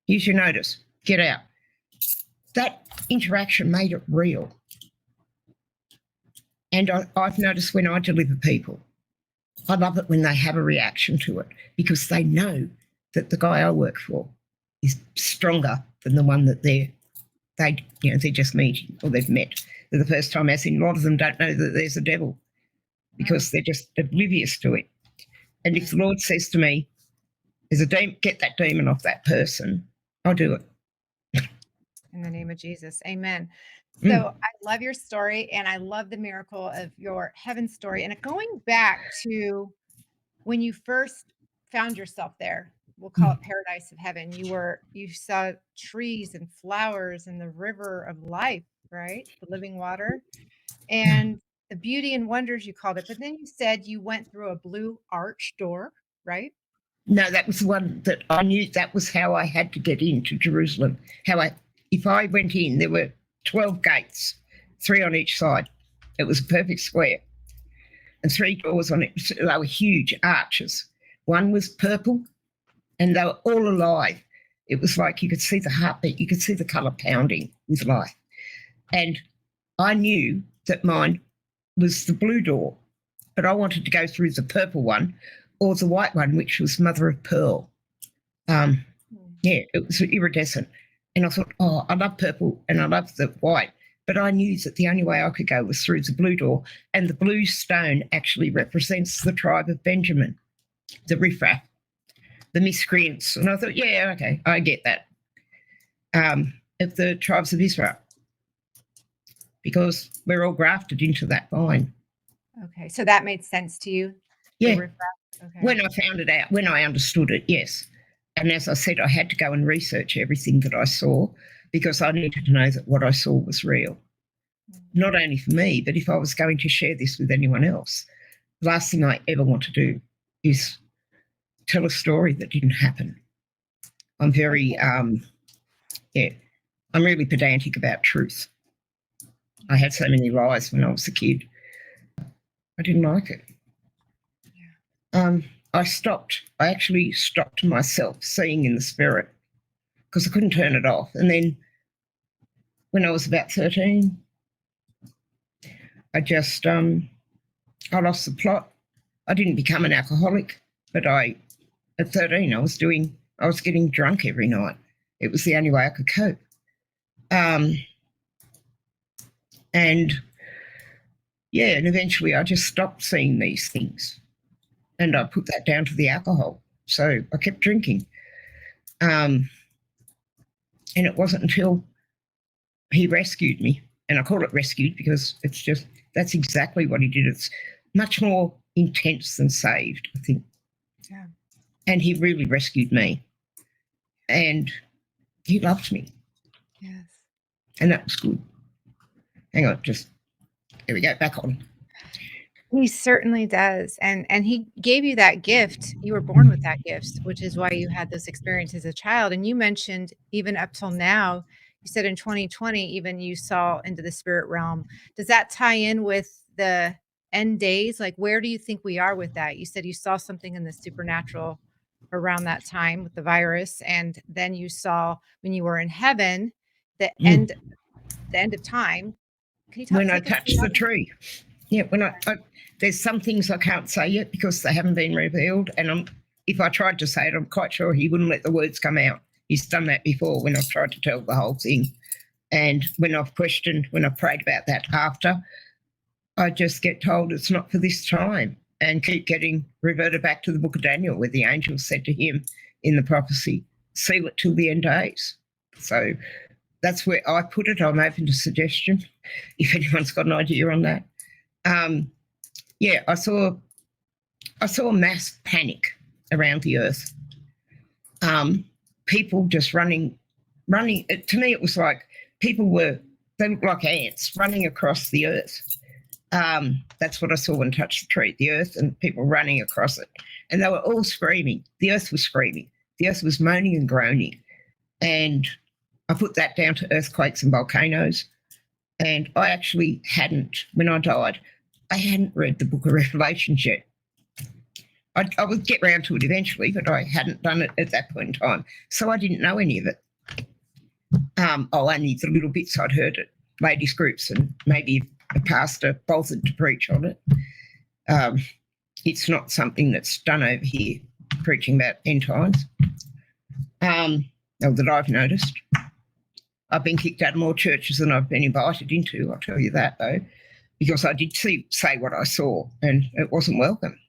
Here's your notice. Get out. That interaction made it real. And I've noticed when I deliver people, I love it when they have a reaction to it because they know that the guy I work for is stronger than the one that they're just meeting or they've met for the first time. As in, a lot of them don't know that there's a devil because they're just oblivious to it. And if the Lord says to me, there's a demon, get that demon off that person, I'll do it. In the name of Jesus. Amen. So I love your story and I love the miracle of your heaven story. And going back to when you first found yourself there, we'll call it paradise of heaven. You saw trees and flowers and the river of life, right? The living water and the beauty and wonders you called it. But then you said you went through a blue arch door, right? No, that was the one that I knew that was how I had to get into Jerusalem. If I went in, there were 12 gates, 3 on each side. It was a perfect square. And 3 doors on it. They were huge arches. One was purple and they were all alive. It was like you could see the heartbeat, you could see the colour pounding with life. And I knew that mine was the blue door, but I wanted to go through the purple one or the white one, which was mother of pearl. Yeah, it was iridescent. And I thought, oh, I love purple and I love the white. But I knew that the only way I could go was through the blue door. And the blue stone actually represents the tribe of Benjamin, the riffraff, the miscreants. And I thought, yeah, okay, I get that. Of the tribes of Israel, because we're all grafted into that vine. Okay, so that made sense to you? Yeah. Okay. When I found it out, when I understood it, yes. And as I said, I had to go and research everything that I saw because I needed to know that what I saw was real. Not only for me, but if I was going to share this with anyone else, the last thing I ever want to do is tell a story that didn't happen. I'm very, I'm really pedantic about truth. I had so many lies when I was a kid. I didn't like it. I actually stopped myself seeing in the spirit because I couldn't turn it off. And then when I was about 13, I just, I lost the plot. I didn't become an alcoholic, but at 13, I was getting drunk every night. It was the only way I could cope. And eventually I just stopped seeing these things. And I put that down to the alcohol. So I kept drinking. And it wasn't until he rescued me, and I call it rescued because that's exactly what he did. It's much more intense than saved, I think. Yeah. And he really rescued me. And he loved me. Yes. And that was good. Hang on, there we go, back on. He certainly does. And he gave you that gift. You were born with that gift, which is why you had those experiences as a child. And you mentioned even up till now, you said in 2020, even you saw into the spirit realm. Does that tie in with the end days? Like, where do you think we are with that? You said you saw something in the supernatural around that time with the virus. And then you saw when you were in heaven, the end of time. Can you talk when I touched the tree? Yeah, when there's some things I can't say yet because they haven't been revealed. And if I tried to say it, I'm quite sure he wouldn't let the words come out. He's done that before when I've tried to tell the whole thing. And when I've prayed about that after, I just get told it's not for this time and keep getting reverted back to the book of Daniel where the angel said to him in the prophecy, seal it till the end days. So that's where I put it. I'm open to suggestion if anyone's got an idea on that. I saw mass panic around the earth. People just running. To me, it was like they looked like ants running across the earth. That's what I saw when I touched the tree, the earth, and people running across it. And they were all screaming. The earth was screaming. The earth was moaning and groaning. And I put that down to earthquakes and volcanoes. And I actually when I died, I hadn't read the book of Revelation yet. I would get round to it eventually, but I hadn't done it at that point in time. So I didn't know any of it. Only the little bits I'd heard at ladies' groups and maybe a pastor bothered to preach on it. It's not something that's done over here, preaching about end times, that I've noticed. I've been kicked out of more churches than I've been invited into, I'll tell you that, though, because I did say what I saw and it wasn't welcome.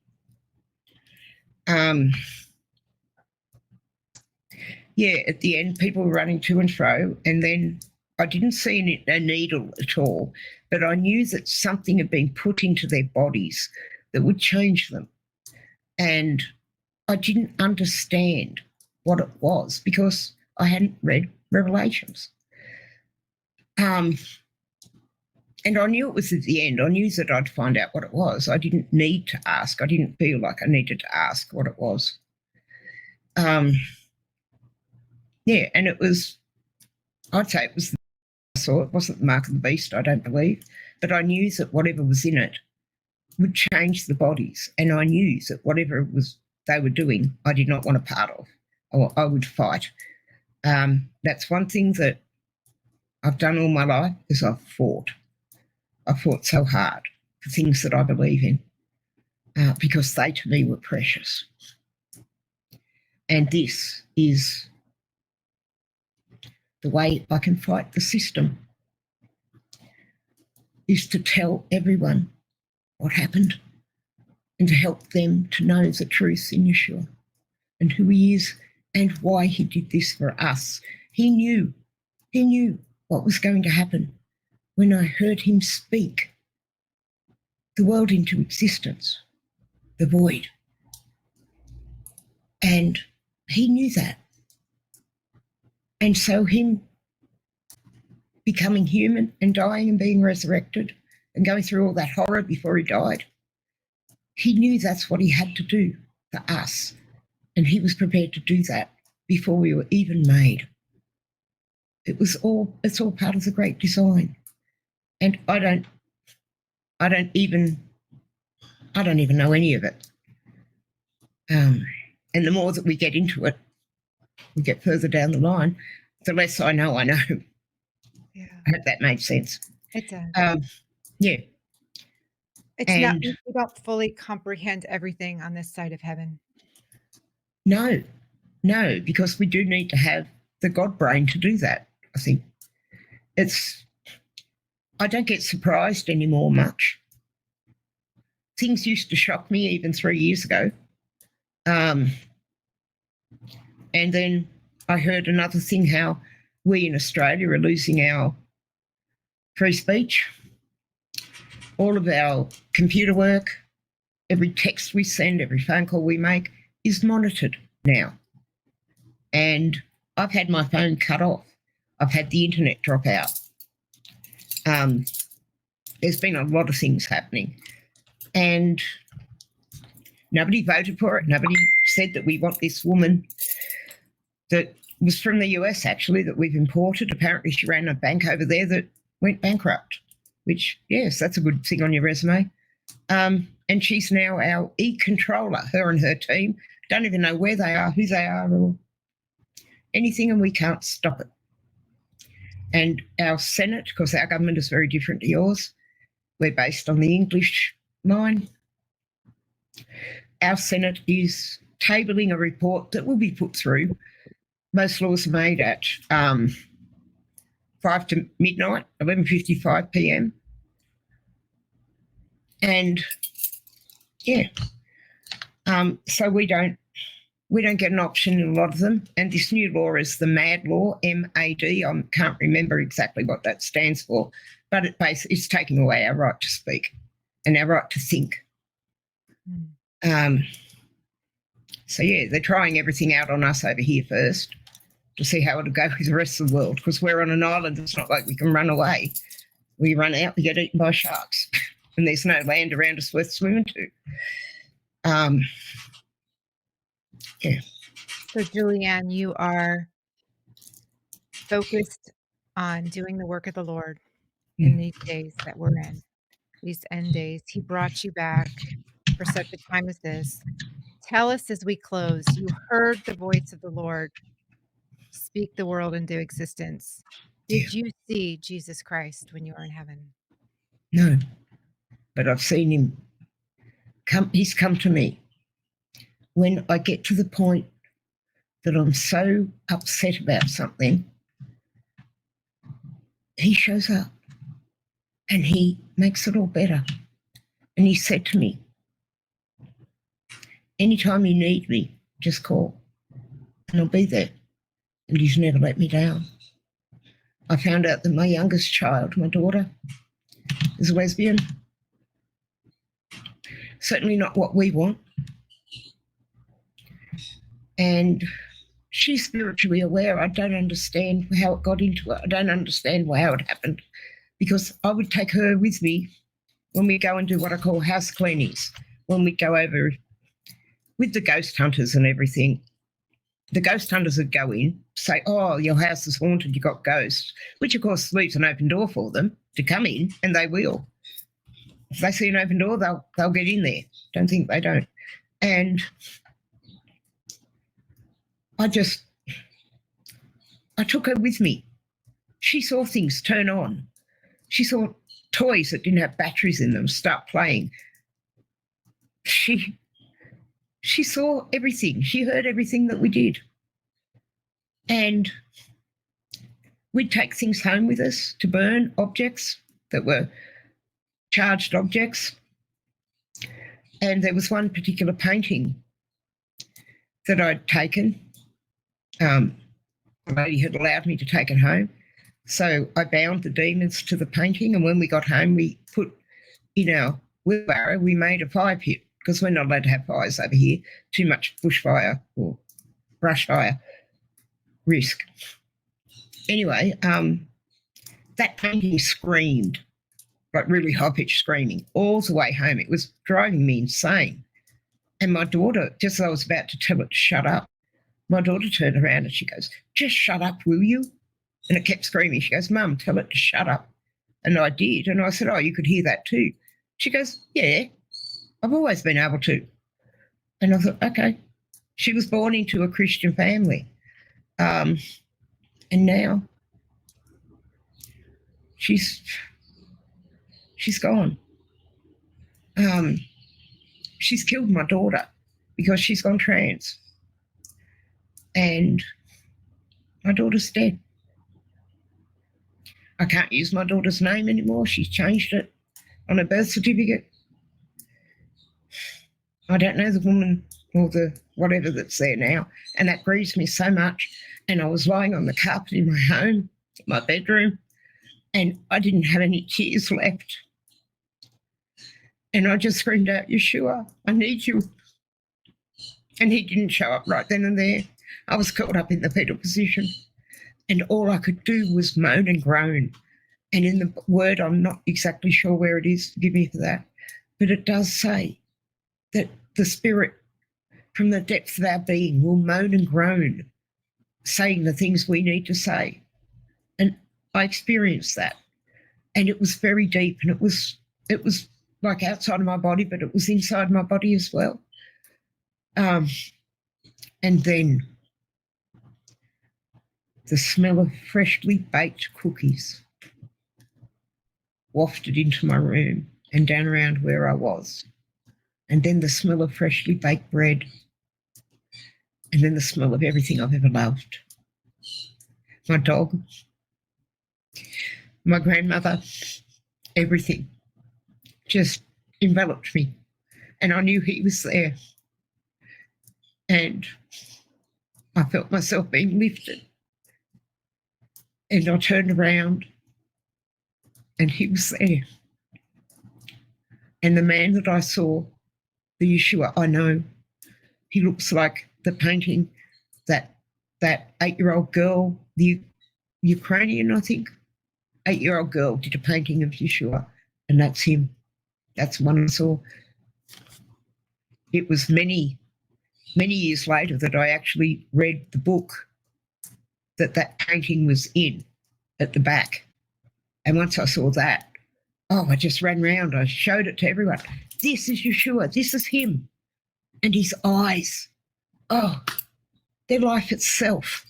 At the end, people were running to and fro, and then I didn't see a needle at all, but I knew that something had been put into their bodies that would change them. And I didn't understand what it was because I hadn't read Revelations. And I knew it was at the end. I knew that I'd find out what it was. I didn't need to ask. I didn't feel like I needed to ask what it was. And it was, I'd say it was, it wasn't the mark of the beast, I don't believe, but I knew that whatever was in it would change the bodies. And I knew that whatever it was they were doing, I did not want a part of. I would fight. That's one thing that I've done all my life is I've fought. I fought so hard for things that I believe in because they to me were precious. And this is the way I can fight the system, is to tell everyone what happened and to help them to know the truth in Yeshua and who he is and why he did this for us. He knew what was going to happen when I heard him speak the world into existence, the void. And he knew that. And so him becoming human and dying and being resurrected and going through all that horror before he died, he knew that's what he had to do for us. And he was prepared to do that before we were even made. It's all part of the great design. And I don't even know any of it. And the more that we get into it, we get further down the line, the less I know. Yeah. I hope that made sense. It does. Yeah. It's not, we don't fully comprehend everything on this side of heaven. No, because we do need to have the God brain to do that, I think. I don't get surprised anymore much. Things used to shock me even 3 years ago. And then I heard another thing, how we in Australia are losing our free speech. All of our computer work, every text we send, every phone call we make is monitored now. And I've had my phone cut off. I've had the internet drop out. There's been a lot of things happening. And nobody voted for it. Nobody said that we want this woman that was from the US, actually, that we've imported. Apparently she ran a bank over there that went bankrupt, which, yes, that's a good thing on your resume. And she's now our e-controller, her and her team. Don't even know where they are, who they are, or anything, and we can't stop it. And our Senate, because our government is very different to yours, we're based on the English line. Our Senate is tabling a report that will be put through. Most laws are made at 5 to midnight, 11:55 p.m. And yeah, so we don't get an option in a lot of them. And this new law is the MAD law, M-A-D. I can't remember exactly what that stands for, but it's taking away our right to speak and our right to think. So yeah, they're trying everything out on us over here first to see how it'll go with the rest of the world, because we're on an island. It's not like we can run away. We run out, we get eaten by sharks, and there's no land around us worth swimming to. Yeah. So Juliann, you are focused on doing the work of the Lord in these days that we're in, these end days. He brought you back for such a time as this. Tell us as we close, you heard the voice of the Lord speak the world into existence. Did you see Jesus Christ when you were in heaven? No, but I've seen him come. He's come to me when I get to the point that I'm so upset about something. He shows up and he makes it all better. And he said to me, anytime you need me, just call and I'll be there. And he's never let me down. I found out that my youngest child, my daughter, is a lesbian. Certainly not what we want. And she's spiritually aware. I don't understand how it got into it. I don't understand how it happened, because I would take her with me when we go and do what I call house cleanings, when we go over with the ghost hunters and everything. The ghost hunters would go in, say, oh, your house is haunted, you got ghosts, which of course leaves an open door for them to come in, and they will. If they see an open door, they'll get in there. Don't think they don't. And I took her with me. She saw things turn on. She saw toys that didn't have batteries in them start playing. She saw everything. She heard everything that we did. And we'd take things home with us to burn, objects that were charged objects. And there was one particular painting that I'd taken. The lady had allowed me to take it home. So I bound the demons to the painting, and when we got home, we put in our wheelbarrow, we made a fire pit, because we're not allowed to have fires over here, too much bushfire or brush fire risk. Anyway, that painting screamed, like really high-pitched screaming, all the way home. It was driving me insane. And my daughter, just as I was about to tell it to shut up, my daughter turned around and she goes, "Just shut up, will you?" And it kept screaming. She goes, "Mum, tell it to shut up." And I did. And I said, "Oh, you could hear that too." She goes, "Yeah, I've always been able to." And I thought, okay. She was born into a Christian family. And now she's gone. She's killed my daughter because she's gone trans. And my daughter's dead. I can't use my daughter's name anymore. She's changed it on her birth certificate. I don't know the woman or the whatever that's there now, and that grieves me so much. And I was lying on the carpet in my home, my bedroom, and I didn't have any tears left. And I just screamed out, "Yeshua, I need you." And he didn't show up right then and there. I was caught up in the fetal position, and all I could do was moan and groan. And in the word, I'm not exactly sure where it is, forgive me for that, but it does say that the spirit from the depths of our being will moan and groan, saying the things we need to say. And I experienced that. And it was very deep, and it was like outside of my body, but it was inside my body as well. And then the smell of freshly baked cookies wafted into my room and down around where I was. And then the smell of freshly baked bread. And then the smell of everything I've ever loved. My dog, my grandmother, everything just enveloped me. And I knew he was there. And I felt myself being lifted. And I turned around and he was there. And the man that I saw, the Yeshua, I know, he looks like the painting that 8-year-old girl, the Ukrainian, I think, 8-year-old girl did a painting of Yeshua, and that's him. That's the one I saw. It was many, many years later that I actually read the book that painting was in at the back. And once I saw that, I just ran round. I showed it to everyone. This is Yeshua. This is him. And his eyes, they're life itself.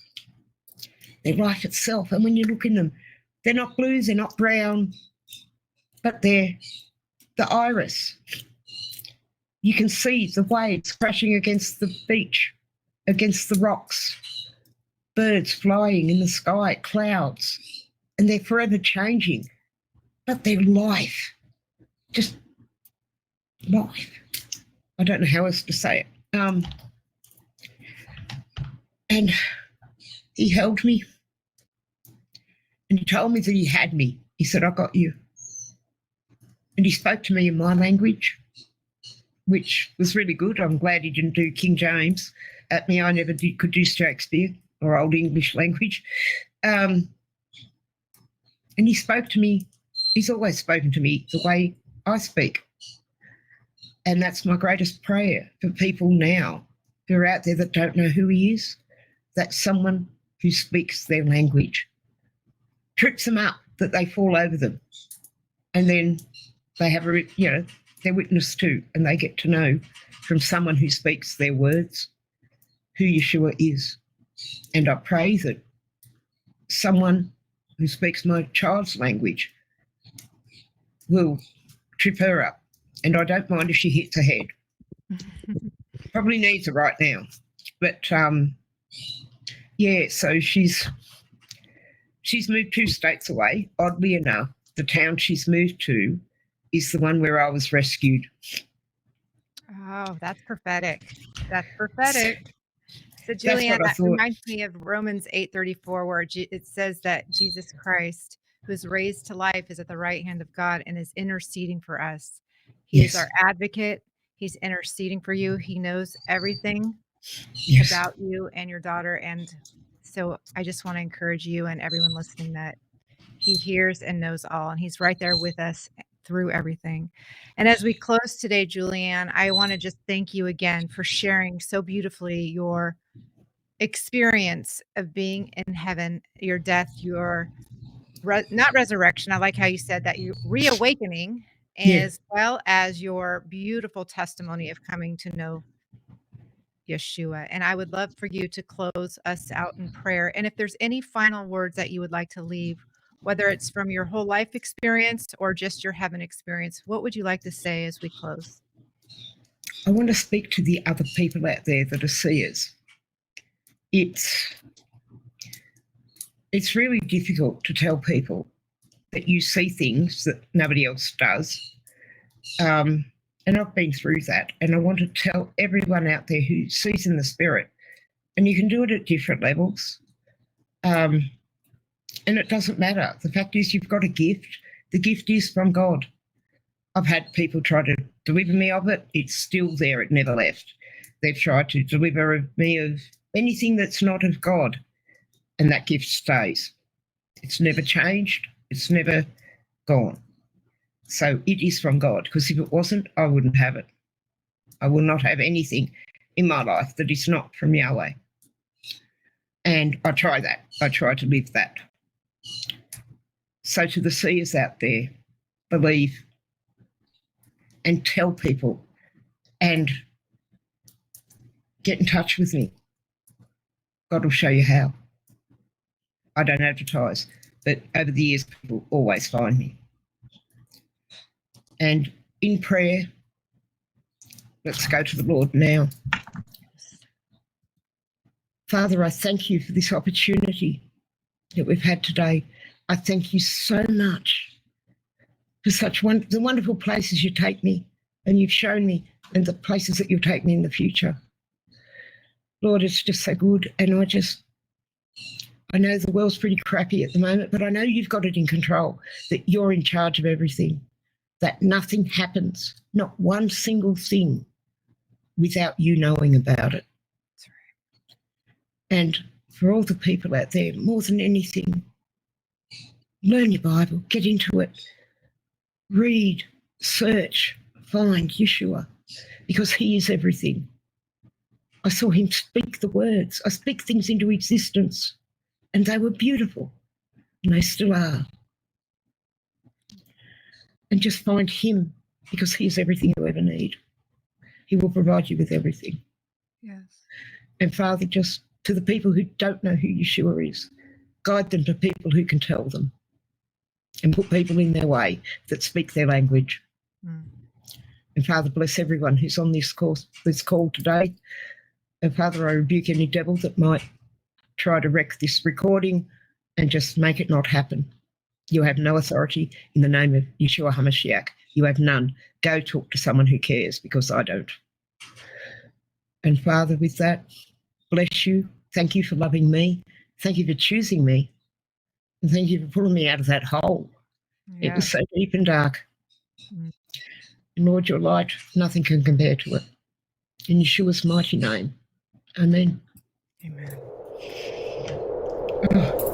They're life itself. And when you look in them, they're not blue, they're not brown, but they're the iris. You can see the waves crashing against the beach, against the rocks, birds flying in the sky, clouds, and they're forever changing. But they're life, just life. I don't know how else to say it. And he held me and he told me that he had me. He said, "I got you." And he spoke to me in my language, which was really good. I'm glad he didn't do King James at me. I never could do Shakespeare or Old English language. And he spoke to me. He's always spoken to me the way I speak. And that's my greatest prayer for people now who are out there that don't know who he is, that someone who speaks their language trips them up, that they fall over them. And then they have they're witness to, and they get to know from someone who speaks their words who Yeshua is. And I pray that someone who speaks my child's language will trip her up. And I don't mind if she hits her head. Probably needs it right now. But, yeah, so she's moved 2 states away. Oddly enough, the town she's moved to is the one where I was rescued. Oh, that's prophetic. That's prophetic. So, That's Juliann, what I that thought. reminds me of Romans 8:34, where it says that Jesus Christ, who is raised to life, is at the right hand of God and is interceding for us. He is Yes. our advocate. He's interceding for you. He knows everything Yes. about you and your daughter. And so I just want to encourage you and everyone listening that he hears and knows all, and he's right there with us through everything. And as we close today, Juliann, I want to just thank you again for sharing so beautifully your experience of being in heaven, your death, your not resurrection. I like how you said that, you reawakening, Yeah. as well as your beautiful testimony of coming to know Yeshua. And I would love for you to close us out in prayer. And if there's any final words that you would like to leave, whether it's from your whole life experience or just your heaven experience, what would you like to say as we close? I want to speak to the other people out there that are seers. It's really difficult to tell people that you see things that nobody else does. And I've been through that. And I want to tell everyone out there who sees in the spirit, and you can do it at different levels. And it doesn't matter. The fact is, you've got a gift. The gift is from God. I've had people try to deliver me of it. It's still there. It never left. They've tried to deliver me of anything that's not of God, and that gift stays. It's never changed. It's never gone. So it is from God, because if it wasn't, I wouldn't have it. I will not have anything in my life that is not from Yahweh. And I try that. I try to live that. So to the seers out there, believe and tell people and get in touch with me. God will show you how. I don't advertise, but over the years, people always find me. And in prayer, let's go to the Lord now. Father, I thank you for this opportunity that we've had today. I thank you so much for the wonderful places you take me, and you've shown me, and the places that you'll take me in the future. Lord, it's just so good. And I know the world's pretty crappy at the moment, but I know you've got it in control, that you're in charge of everything, that nothing happens, not one single thing, without you knowing about it. That's right. And for all the people out there, more than anything, learn your Bible, get into it, read, search, find Yeshua, because he is everything. I saw him speak the words. I speak things into existence, and they were beautiful, and they still are. And just find him, because he is everything you ever need. He will provide you with everything. Yes. And Father, just to the people who don't know who Yeshua is, guide them to people who can tell them, and put people in their way that speak their language. Mm. And Father, bless everyone who's on this call today. And Father, I rebuke any devil that might try to wreck this recording and just make it not happen. You have no authority in the name of Yeshua HaMashiach. You have none. Go talk to someone who cares, because I don't. And Father, with that, bless you. Thank you for loving me. Thank you for choosing me. And thank you for pulling me out of that hole. Yeah. It was so deep and dark. Mm. And Lord, your light, nothing can compare to it. In Yeshua's mighty name. Amen. Amen. Oh.